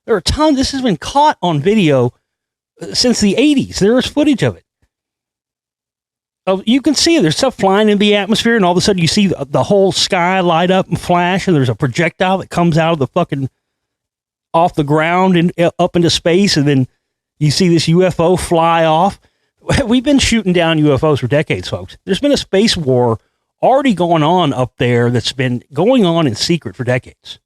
There are tons. This has been caught on video since the 80s. There is footage of it. You can see it. There's stuff flying in the atmosphere, and all of a sudden you see the whole sky light up and flash, and there's a projectile that comes out of the fucking off the ground and up into space, and then you see this UFO fly off. We've been shooting down UFOs for decades, folks. There's been a space war already going on up there that's been going on in secret for decades.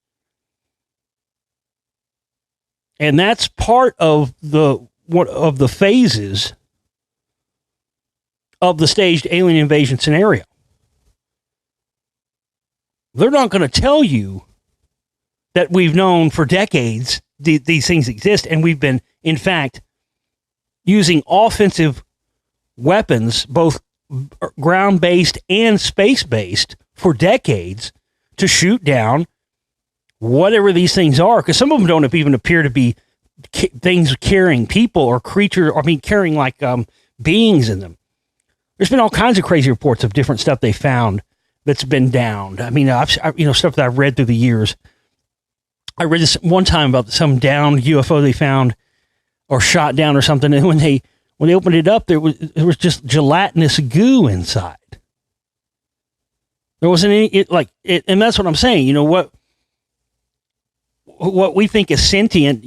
And that's part of the phases of the staged alien invasion scenario. They're not going to tell you that we've known for decades these things exist, and we've been, in fact, using offensive weapons, both ground-based and space-based, for decades to shoot down whatever these things are, because some of them don't even appear to be things carrying people or creatures, carrying like beings in them. There's been all kinds of crazy reports of different stuff they found that's been downed. Stuff that I've read through the years. I read this one time about some downed UFO they found or shot down or something, and when they opened it up, there was just gelatinous goo inside. There wasn't any and that's what I'm saying. What we think is sentient,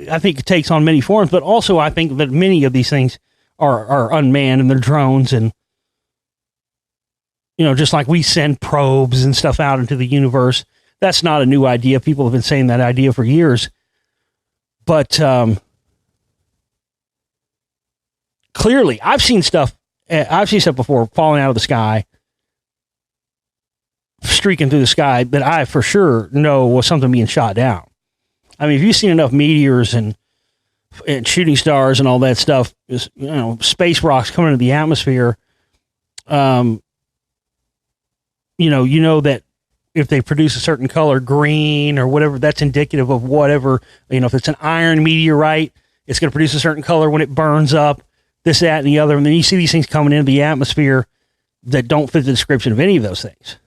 I think it takes on many forms, but also I think that many of these things are unmanned, and they're drones, and just like we send probes and stuff out into the universe. That's not a new idea. People have been saying that idea for years. But clearly, I've seen stuff before falling out of the sky, streaking through the sky, that I for sure know was something being shot down. If you've seen enough meteors and shooting stars and all that stuff, space rocks coming into the atmosphere, you know that if they produce a certain color, green or whatever, that's indicative of whatever, if it's an iron meteorite, it's going to produce a certain color when it burns up, this, that, and the other. And then you see these things coming into the atmosphere that don't fit the description of any of those things.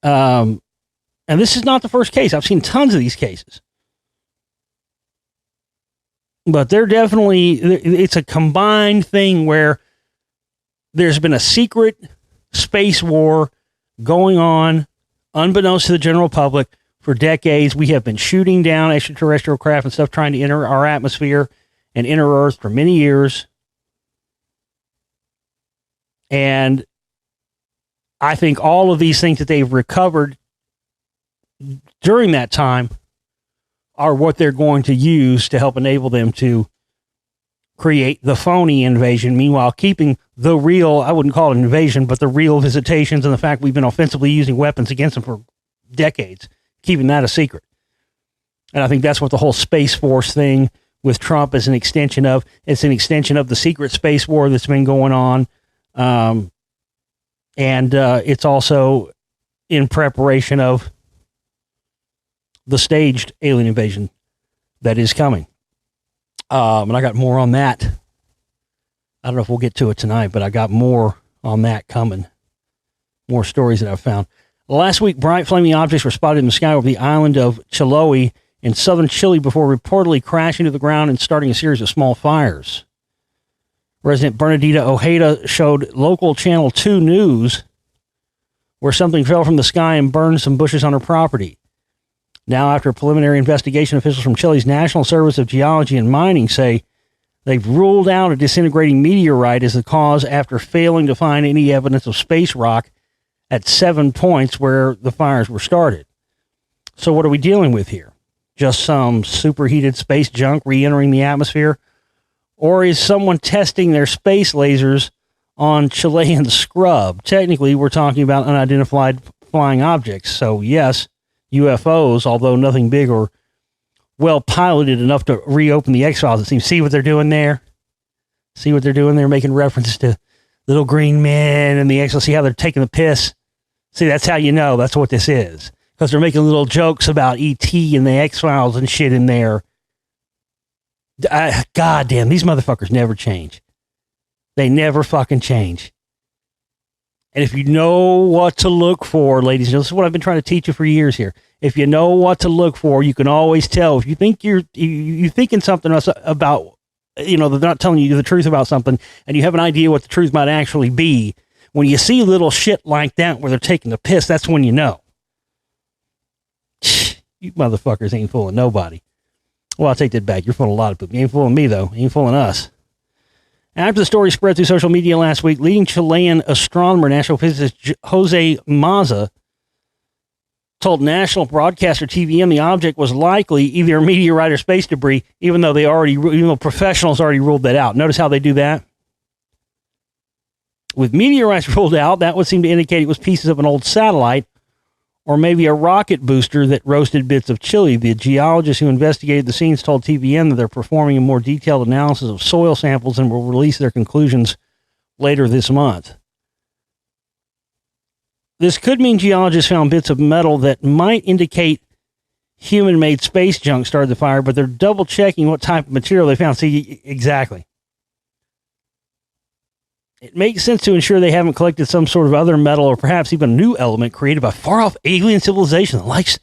And this is not the first case. I've seen tons of these cases. But they're definitely, it's a combined thing where there's been a secret space war going on, unbeknownst to the general public, for decades. We have been shooting down extraterrestrial craft and stuff trying to enter our atmosphere and enter Earth for many years. And I think all of these things that they've recovered during that time are what they're going to use to help enable them to create the phony invasion, meanwhile keeping the real, I wouldn't call it an invasion, but the real visitations and the fact we've been offensively using weapons against them for decades, keeping that a secret. And I think that's what the whole Space Force thing with Trump is an extension of. It's an extension of the secret space war that's been going on. And it's also in preparation of the staged alien invasion that is coming. And I got more on that. I don't know if we'll get to it tonight, but I got more on that coming. More stories that I've found. Last week, bright flaming objects were spotted in the sky over the island of Chiloe in southern Chile before reportedly crashing to the ground and starting a series of small fires. Resident Bernadita Ojeda showed local Channel 2 News where something fell from the sky and burned some bushes on her property. Now, after a preliminary investigation, officials from Chile's National Service of Geology and Mining say they've ruled out a disintegrating meteorite as the cause after failing to find any evidence of space rock at 7 points where the fires were started. So what are we dealing with here? Just some superheated space junk re-entering the atmosphere? Or is someone testing their space lasers on Chilean scrub? Technically, we're talking about unidentified flying objects. So yes, UFOs, although nothing big or well piloted enough to reopen the X-Files, it seems. See what they're doing there? See what they're doing there? Making references to little green men and the X-Files. See how they're taking the piss? See, that's how you know that's what this is. Because they're making little jokes about E.T. and the X-Files and shit in there. God damn, these motherfuckers never change. They never fucking change. And if you know what to look for, ladies, this is what I've been trying to teach you for years here. If you know what to look for, you can always tell. If you think you're thinking something about, they're not telling you the truth about something, and you have an idea what the truth might actually be, when you see little shit like that where they're taking the piss, that's when you know. You motherfuckers ain't fooling nobody. Well, I'll take that back. You're fooling a lot of people. You ain't fooling me, though. You ain't fooling us. After the story spread through social media last week, leading Chilean astronomer and astrophysicist Jose Maza told national broadcaster TVM the object was likely either a meteorite or space debris, even though professionals already ruled that out. Notice how they do that? With meteorites ruled out, that would seem to indicate it was pieces of an old satellite or maybe a rocket booster that roasted bits of Chile. The geologists who investigated the scenes told TVN that they're performing a more detailed analysis of soil samples and will release their conclusions later this month. This could mean geologists found bits of metal that might indicate human-made space junk started the fire, but they're double-checking what type of material they found. See, exactly. It makes sense to ensure they haven't collected some sort of other metal or perhaps even a new element created by far-off alien civilization that likes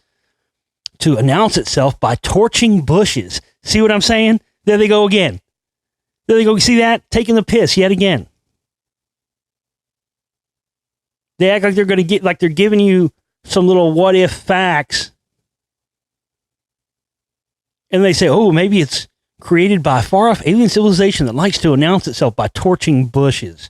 to announce itself by torching bushes. See what I'm saying? There they go again. There they go. See that? Taking the piss yet again. They act like they're going to get, like they're giving you some little what-if facts. And they say, oh, maybe it's created by a far-off alien civilization that likes to announce itself by torching bushes.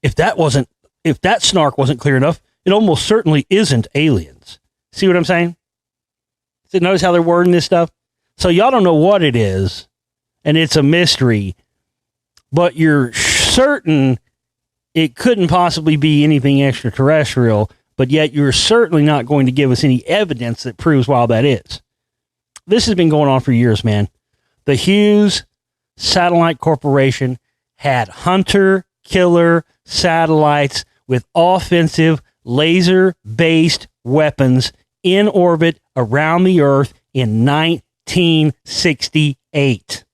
If that snark wasn't clear enough, it almost certainly isn't aliens. See what I'm saying? So notice how they're wording this stuff? So y'all don't know what it is, and it's a mystery, but you're certain it couldn't possibly be anything extraterrestrial, but yet you're certainly not going to give us any evidence that proves why that is. This has been going on for years, man. The Hughes Satellite Corporation had hunter-killer satellites with offensive laser-based weapons in orbit around the Earth in 1968.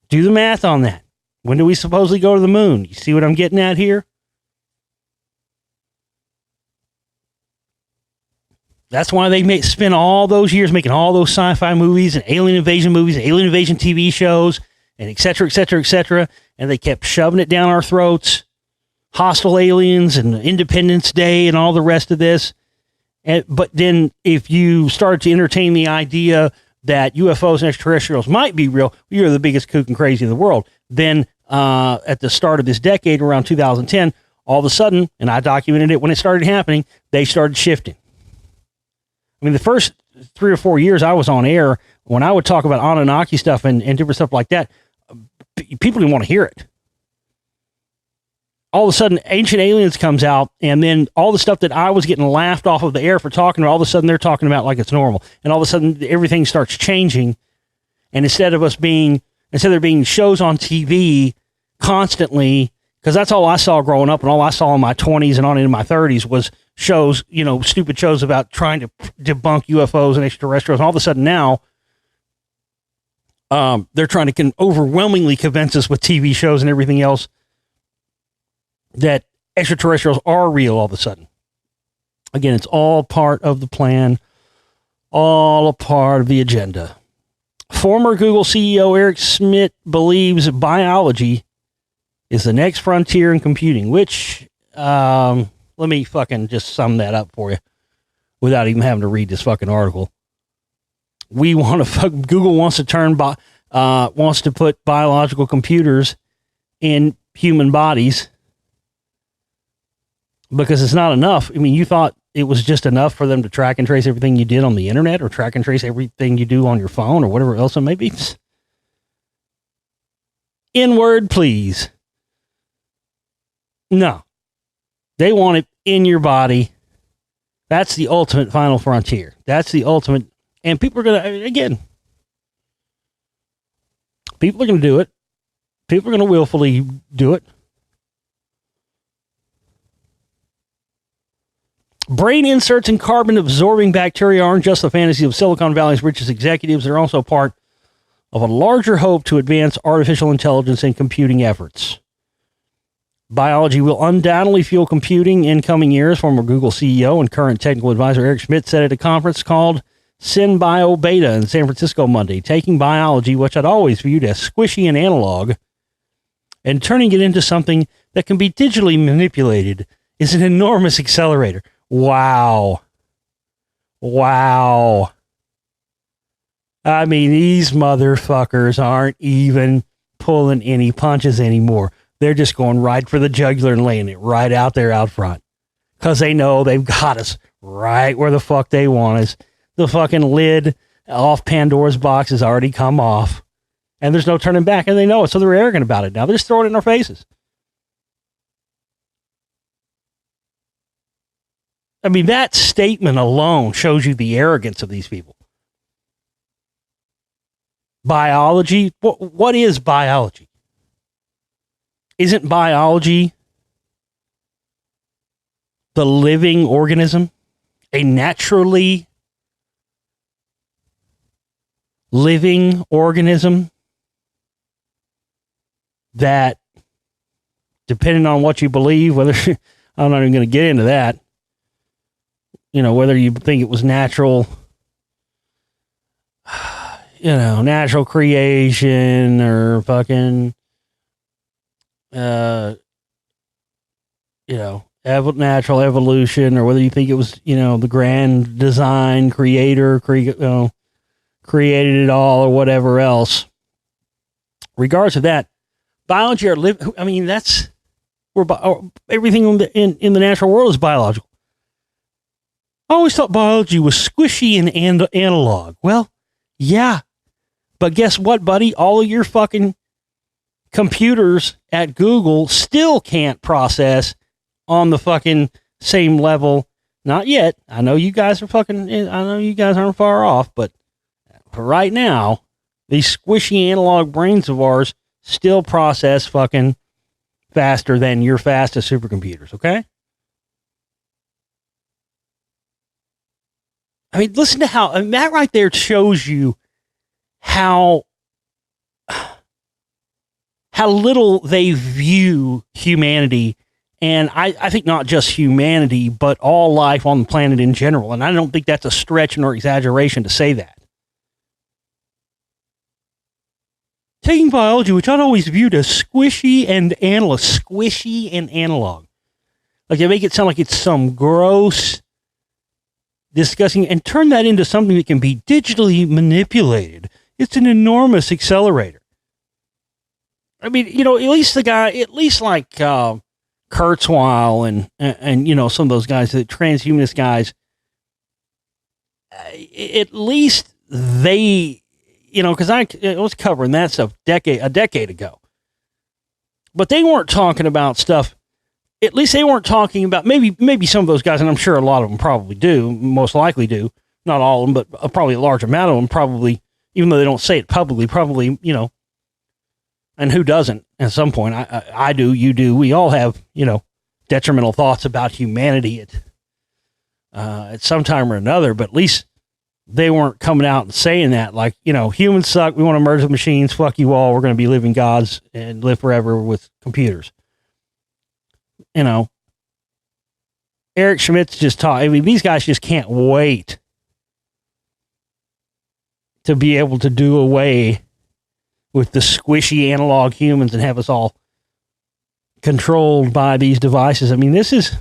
Do the math on that. When do we supposedly go to the moon? You see what I'm getting at here? That's why they spent all those years making all those sci-fi movies and alien invasion movies, and alien invasion TV shows, and et cetera, et cetera, et cetera. And they kept shoving it down our throats. Hostile aliens and Independence Day and all the rest of this. But then if you start to entertain the idea that UFOs and extraterrestrials might be real, you're the biggest kook and crazy in the world. Then at the start of this decade, around 2010, all of a sudden, and I documented it when it started happening, they started shifting. I mean, the first 3 or 4 years I was on air, when I would talk about Anunnaki stuff and different stuff like that, people didn't want to hear it. All of a sudden, Ancient Aliens comes out, and then all the stuff that I was getting laughed off of the air for talking about, all of a sudden they're talking about like it's normal. And all of a sudden, everything starts changing. And instead of there being shows on TV constantly, because that's all I saw growing up, and all I saw in my 20s and on into my 30s was shows, stupid shows about trying to debunk UFOs and extraterrestrials. And all of a sudden now, they're trying to overwhelmingly convince us with TV shows and everything else that extraterrestrials are real all of a sudden. Again, it's all part of the plan, all a part of the agenda. Former Google CEO Eric Schmidt believes biology is the next frontier in computing, which, let me fucking just sum that up for you without even having to read this fucking article. Google wants to wants to put biological computers in human bodies because it's not enough. I mean, you thought it was just enough for them to track and trace everything you did on the internet or track and trace everything you do on your phone or whatever else it may be. N-word, please. No. They want it in your body. That's the ultimate final frontier. That's the ultimate. And people are going to, again, people are going to do it. People are going to willfully do it. Brain inserts and carbon-absorbing bacteria aren't just the fantasy of Silicon Valley's richest executives. They're also part of a larger hope to advance artificial intelligence and computing efforts. Biology will undoubtedly fuel computing in coming years, former Google CEO and current technical advisor Eric Schmidt said at a conference called SynBio Beta in San Francisco Monday. Taking biology, which I'd always viewed as squishy and analog, and turning it into something that can be digitally manipulated is an enormous accelerator. Wow. Wow. I mean, these motherfuckers aren't even pulling any punches anymore. They're just going right for the jugular and laying it right out there out front. Because they know they've got us right where the fuck they want us. The fucking lid off Pandora's box has already come off. And there's no turning back. And they know it, so they're arrogant about it now. They're just throwing it in our faces. I mean, that statement alone shows you the arrogance of these people. Biology? What is biology? Isn't biology the living organism? A naturally living organism that, depending on what you believe, whether I'm not even going to get into that, you know, whether you think it was natural, you know, natural creation or fucking, you know, natural evolution, or whether you think it was, you know, the grand design creator, created it all, or whatever else. Regardless of that, biology I mean, that's where everything in the natural world is biological. I always thought biology was squishy and analog. Well, yeah. But guess what, buddy? All of your fucking computers at Google still can't process on the fucking same level. Not yet. I know you guys aren't far off, but for right now, these squishy analog brains of ours still process fucking faster than your fastest supercomputers, okay? I mean, listen to how, and that right there shows you how little they view humanity, and I think not just humanity, but all life on the planet in general. And I don't think that's a stretch nor exaggeration to say that. Taking biology, which I'd always viewed as squishy and analog. Like they make it sound like it's some gross, disgusting, and turn that into something that can be digitally manipulated. It's an enormous accelerator. I mean, you know, at least like Kurzweil and you know, some of those guys, the transhumanist guys, at least they, you know, because I was covering that stuff a decade ago. But they weren't talking about stuff, at least they weren't talking about, maybe some of those guys, and I'm sure a lot of them probably do, most likely do, not all of them, but probably a large amount of them probably, even though they don't say it publicly, probably, you know, and who doesn't at some point? I do, you do. We all have, you know, detrimental thoughts about humanity at some time or another, but at least they weren't coming out and saying that, like, you know, humans suck. We want to merge with machines. Fuck you all. We're going to be living gods and live forever with computers. You know, Eric Schmidt's just taught. I mean, these guys just can't wait to be able to do away with the squishy analog humans and have us all controlled by these devices. I mean, this is,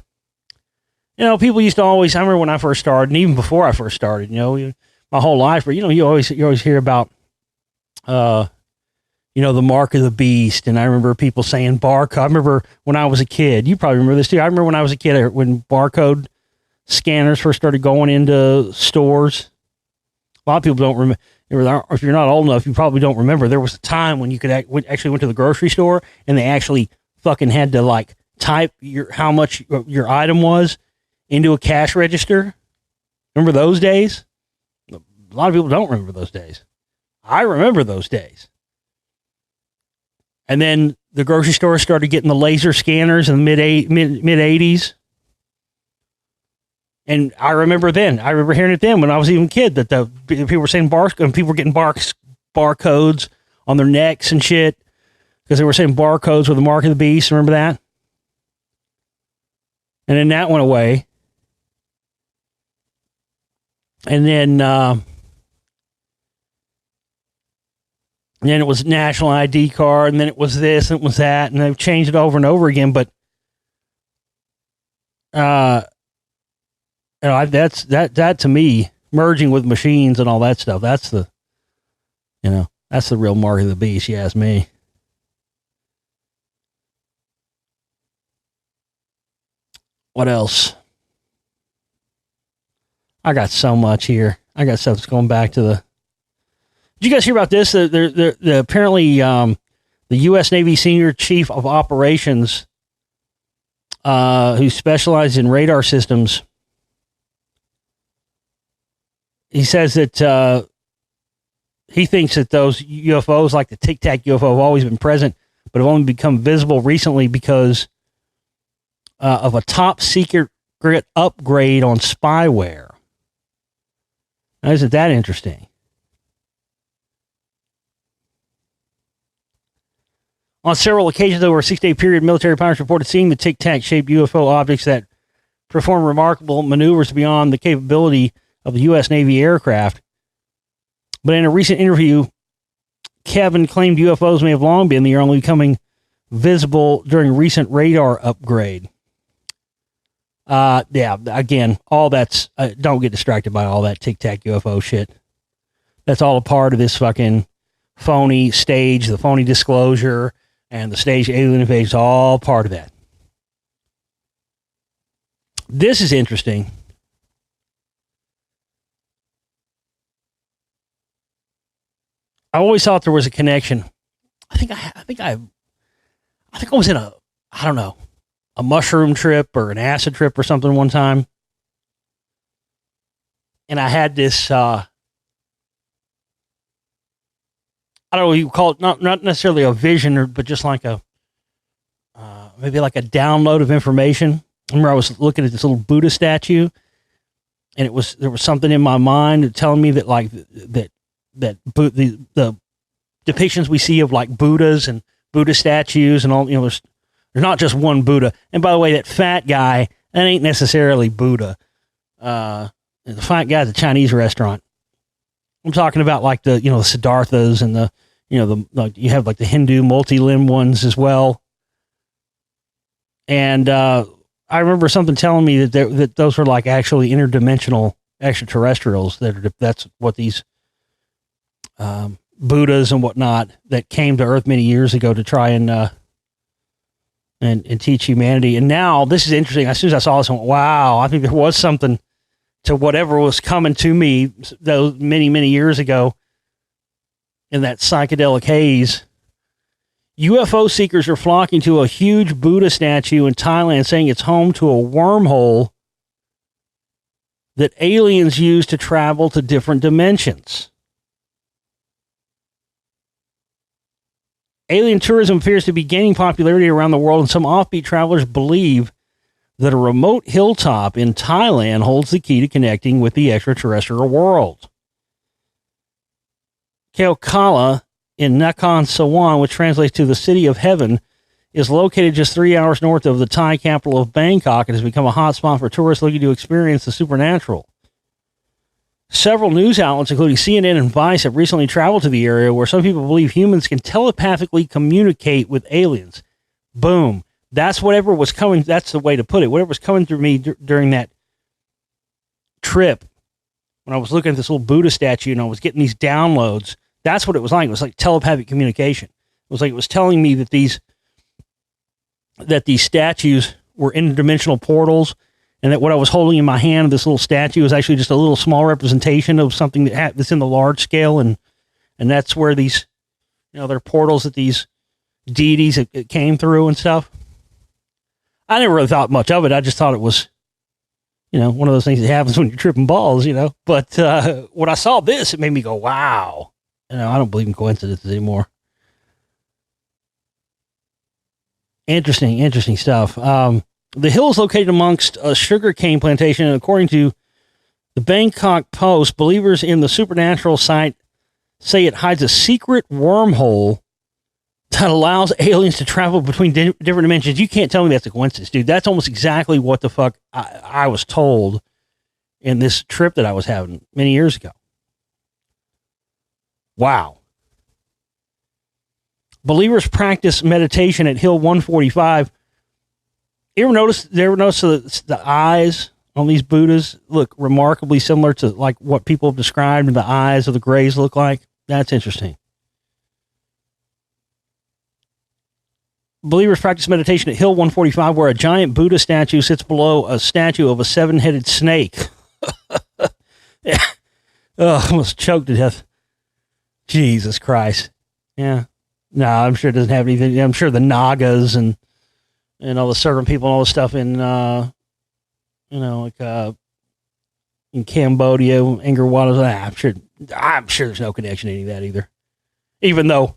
you know, people used to always, I remember when I first started, and even before I first started, you know, my whole life, you know, you always hear about, you know, the mark of the beast. And I remember people saying barcode. I remember when I was a kid, you probably remember this too. I remember when I was a kid, when barcode scanners first started going into stores. A lot of people don't remember. If you're not old enough, you probably don't remember. There was a time when you could actually went to the grocery store and they actually fucking had to like type how much your item was into a cash register. Remember those days? A lot of people don't remember those days. I remember those days. And then the grocery store started getting the laser scanners in the mid 80s. And I remember hearing it then when I was even a kid that the people were saying people were getting barcodes on their necks and shit because they were saying barcodes with the mark of the beast. Remember that? And then that went away. And then it was national ID card, and then it was this, and it was that, and they've changed it over and over again. But that's that to me, merging with machines and all that stuff. That's the real mark of the beast. You ask me. What else? I got so much here. I got stuff that's going back to the. Did you guys hear about this? Apparently, the U.S. Navy Senior Chief of Operations, who specializes in radar systems, he says that he thinks that those UFOs, like the Tic Tac UFO, have always been present, but have only become visible recently because of a top secret upgrade on spyware. Now, isn't that interesting? On several occasions over a 6-day period, military pilots reported seeing the Tic Tac-shaped UFO objects that perform remarkable maneuvers beyond the capability of the U.S. Navy aircraft. But in a recent interview, Kevin claimed UFOs may have long been there, only becoming visible during a recent radar upgrade. Again, all that's, don't get distracted by all that Tic Tac UFO shit. That's all a part of this fucking phony stage, the phony disclosure, and the stage alien invasion is all part of that. This is interesting. I always thought there was a connection. I think I was in a mushroom trip or an acid trip or something one time. And I had this, I don't know what you call it, not necessarily a vision, but just like maybe like a download of information. I remember I was looking at this little Buddha statue, and there was something in my mind telling me that like the depictions we see of like Buddhas and Buddha statues and all, there's not just one Buddha. And by the way, that fat guy, that ain't necessarily Buddha. The fat guy at the Chinese restaurant. I'm talking about like the Siddharthas and the you have like the Hindu multi-limb ones as well. And I remember something telling me that those were like actually interdimensional extraterrestrials. That's what these Buddhas and whatnot that came to Earth many years ago to try and teach humanity. And now this is interesting. As soon as I saw this, I went, wow, I think there was something to whatever was coming to me those many, many years ago in that psychedelic haze. UFO seekers are flocking to a huge Buddha statue in Thailand, saying it's home to a wormhole that aliens use to travel to different dimensions. Alien tourism appears to be gaining popularity around the world, and some offbeat travelers believe that a remote hilltop in Thailand holds the key to connecting with the extraterrestrial world. Keokala in Nakhon Sawan, which translates to the City of Heaven, is located just 3 hours north of the Thai capital of Bangkok and has become a hotspot for tourists looking to experience the supernatural. Several news outlets, including CNN and Vice, have recently traveled to the area where some people believe humans can telepathically communicate with aliens. Boom. That's whatever was coming. That's the way to put it. Whatever was coming through me during that trip, when I was looking at this little Buddha statue and I was getting these downloads, that's what it was like. It was like telepathic communication. It was like it was telling me that these statues were interdimensional portals, and that what I was holding in my hand, this little statue, is actually just a little small representation of something that's in the large scale, and that's where these, they're portals that these deities it came through and stuff. I never really thought much of it. I just thought it was, one of those things that happens when you're tripping balls, But when I saw this, it made me go, wow. I don't believe in coincidences anymore. Interesting stuff. The hill is located amongst a sugarcane plantation, and according to the Bangkok Post, believers in the supernatural site say it hides a secret wormhole that allows aliens to travel between different dimensions. You can't tell me that's a coincidence, dude. That's almost exactly what the fuck I was told in this trip that I was having many years ago. Wow. Believers practice meditation at Hill 145. You ever notice the eyes on these Buddhas look remarkably similar to like what people have described the eyes of the Greys look like? That's interesting. Believers practice meditation at Hill 145, where a giant Buddha statue sits below a statue of a seven-headed snake. Yeah. Oh, almost choked to death. Jesus Christ. Yeah. No, I'm sure it doesn't have anything. I'm sure the Nagas and all the servant people and all the stuff in, in Cambodia, Angkor Wat. I'm sure there's no connection to any of that either. Even though,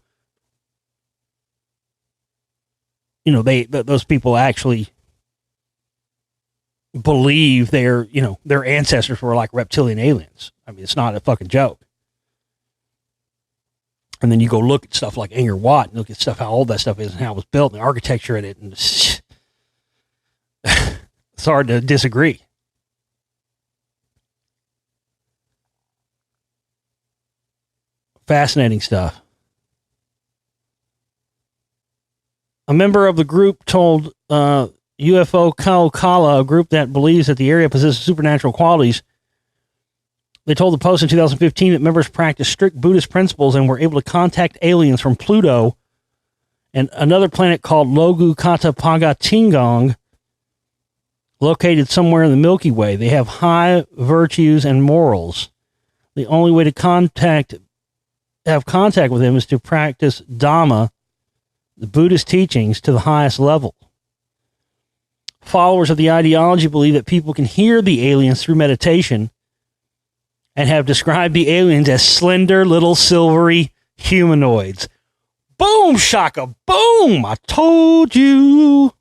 those people actually believe their ancestors were like reptilian aliens. I mean, it's not a fucking joke. And then you go look at stuff like Angkor Wat and look at stuff, how old that stuff is and how it was built and the architecture in it. And it's hard to disagree. Fascinating stuff. A member of the group told UFO Kaukala, a group that believes that the area possesses supernatural qualities. They told the Post in 2015 that members practiced strict Buddhist principles and were able to contact aliens from Pluto and another planet called Logu Kata Paga Tingong, located somewhere in the Milky Way. They have high virtues and morals. The only way to have contact with them is to practice Dhamma, the Buddhist teachings, to the highest level. Followers of the ideology believe that people can hear the aliens through meditation and have described the aliens as slender, little, silvery humanoids. Boom, shaka, boom! I told you.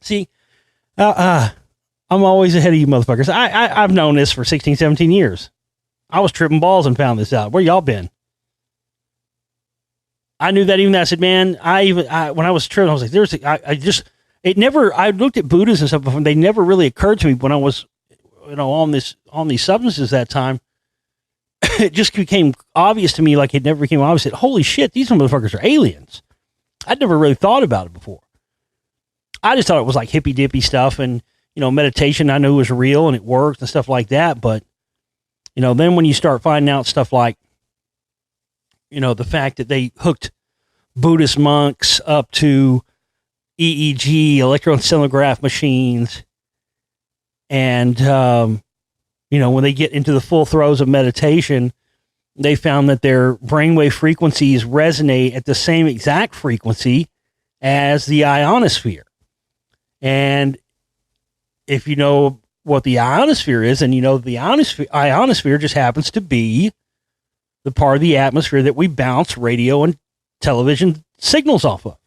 See, I'm always ahead of you motherfuckers. I've known this for 16, 17 years. I was tripping balls and found this out. Where y'all been? I knew that even that. I said, man, when I was tripping, I was like, I looked at Buddhists and stuff before, and they never really occurred to me when I was, on these substances that time. It just became obvious to me, like it never became obvious that, holy shit, these motherfuckers are aliens. I'd never really thought about it before. I just thought it was like hippy dippy stuff and, meditation I knew was real and it worked and stuff like that. But, then when you start finding out stuff like, the fact that they hooked Buddhist monks up to EEG, electroencephalograph machines, and, when they get into the full throes of meditation, they found that their brainwave frequencies resonate at the same exact frequency as the ionosphere. And if you know what the ionosphere is, and the ionosphere just happens to be the part of the atmosphere that we bounce radio and television signals off of.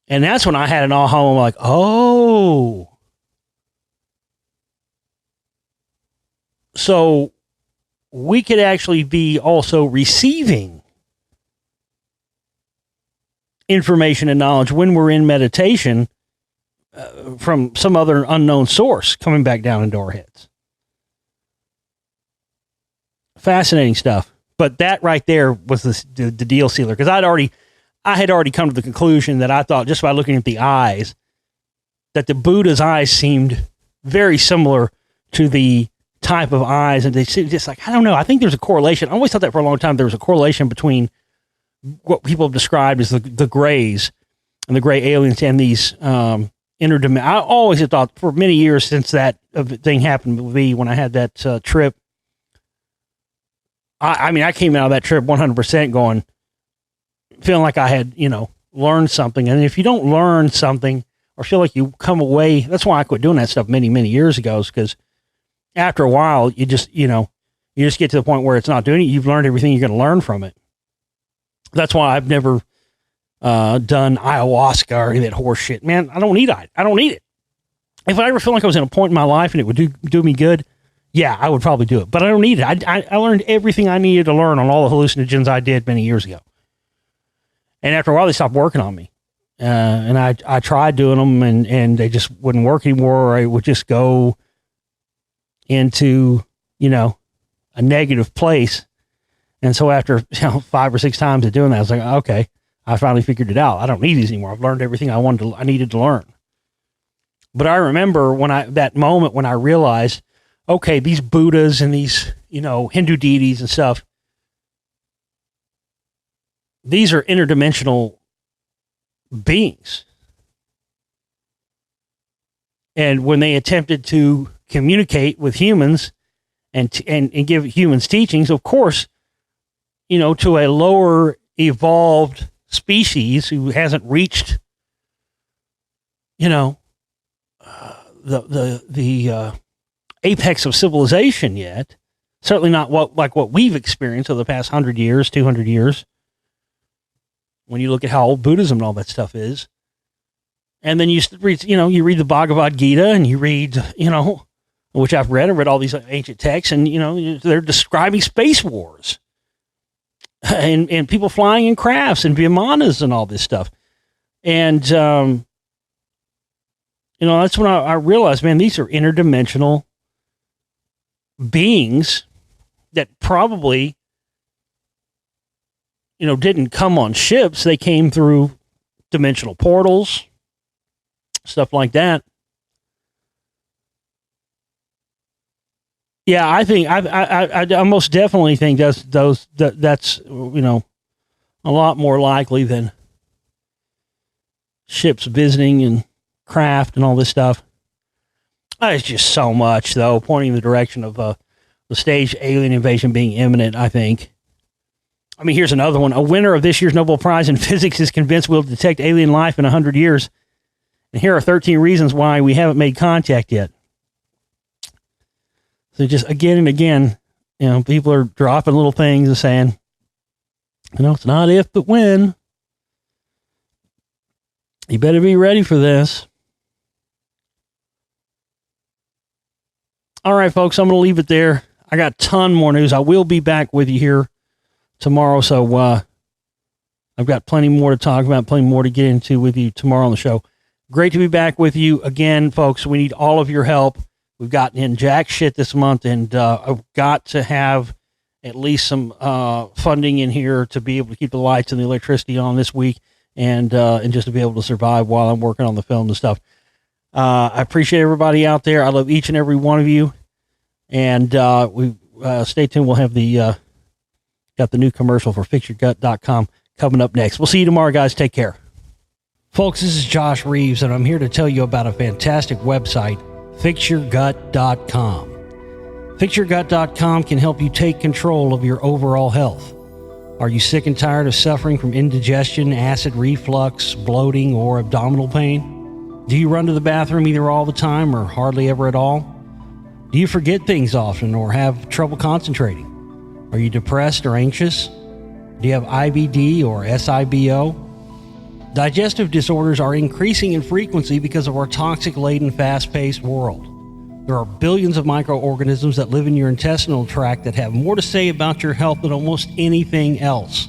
And that's when I had an aha moment, like, oh. So we could actually be also receiving information and knowledge when we're in meditation from some other unknown source coming back down into our heads. Fascinating stuff. But that right there was the deal sealer, because I had already come to the conclusion that I thought, just by looking at the eyes, that the Buddha's eyes seemed very similar to the type of eyes, and they seemed just like, I don't know, I think there's a correlation. I always thought that for a long time there was a correlation between what people have described as the Greys and the gray aliens and these interdimensional. I always have thought for many years since that thing happened with me when I had that trip. I came out of that trip 100% going, feeling like I had, learned something. And if you don't learn something or feel like you come away, that's why I quit doing that stuff many, many years ago, because after a while, you just get to the point where it's not doing it. You've learned everything you're going to learn from it. That's why I've never done ayahuasca or any of that horse shit. Man, I don't need it. I don't need it. If I ever feel like I was in a point in my life and it would do me good, yeah, I would probably do it. But I don't need it. I learned everything I needed to learn on all the hallucinogens I did many years ago. And after a while, they stopped working on me. And I tried doing them and they just wouldn't work anymore. Or I would just go into, a negative place. And so after 5 or 6 times of doing that, I was like, okay, I finally figured it out. I don't need these anymore. I've learned everything I needed to learn. But I remember that moment when I realized, okay, these Buddhas and these, Hindu deities and stuff, these are interdimensional beings. And when they attempted to communicate with humans and give humans teachings, of course, to a lower evolved species who hasn't reached, the apex of civilization yet, certainly not what we've experienced over the past 100 years, 200 years, when you look at how old Buddhism and all that stuff is. And then you read, you read the Bhagavad Gita and you read, which I've read all these ancient texts, and, they're describing space wars and people flying in crafts and vimanas and all this stuff. And, that's when I realized, man, these are interdimensional beings that probably, didn't come on ships. They came through dimensional portals, stuff like that. Yeah, I think I most definitely think that's a lot more likely than ships visiting and craft and all this stuff. It's just so much, though, pointing in the direction of the staged alien invasion being imminent, I think. I mean, here's another one. A winner of this year's Nobel Prize in Physics is convinced we'll detect alien life in 100 years. And here are 13 reasons why we haven't made contact yet. So just again and again, people are dropping little things and saying, it's not if, but when. You better be ready for this. All right, folks, I'm going to leave it there. I got a ton more news. I will be back with you here tomorrow. So I've got plenty more to talk about, plenty more to get into with you tomorrow on the show. Great to be back with you again, folks. We need all of your help. We've gotten in jack shit this month, and I've got to have at least some funding in here to be able to keep the lights and the electricity on this week, and just to be able to survive while I'm working on the film and stuff. I appreciate everybody out there. I love each and every one of you, and we stay tuned. We'll have got the new commercial for FixYourGut.com coming up next. We'll see you tomorrow, guys. Take care. Folks, this is Josh Reeves, and I'm here to tell you about a fantastic website, FixYourGut.com. FixYourGut.com can help you take control of your overall health. Are you sick and tired of suffering from indigestion, acid reflux, bloating, or abdominal pain? Do you run to the bathroom either all the time or hardly ever at all? Do you forget things often or have trouble concentrating? Are you depressed or anxious? Do you have IBD or SIBO? Digestive disorders are increasing in frequency because of our toxic-laden, fast-paced world. There are billions of microorganisms that live in your intestinal tract that have more to say about your health than almost anything else.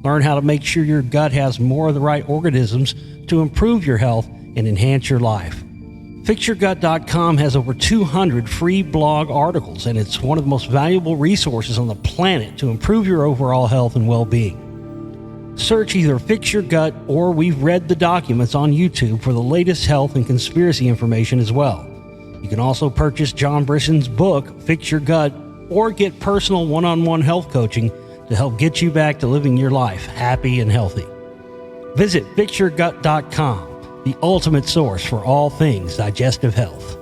Learn how to make sure your gut has more of the right organisms to improve your health and enhance your life. FixYourGut.com has over 200 free blog articles, and it's one of the most valuable resources on the planet to improve your overall health and well-being. Search either Fix Your Gut or We've Read the Documents on YouTube for the latest health and conspiracy information as well. You can also purchase John Brisson's book, Fix Your Gut, or get personal one-on-one health coaching to help get you back to living your life happy and healthy. Visit FixYourGut.com, the ultimate source for all things digestive health.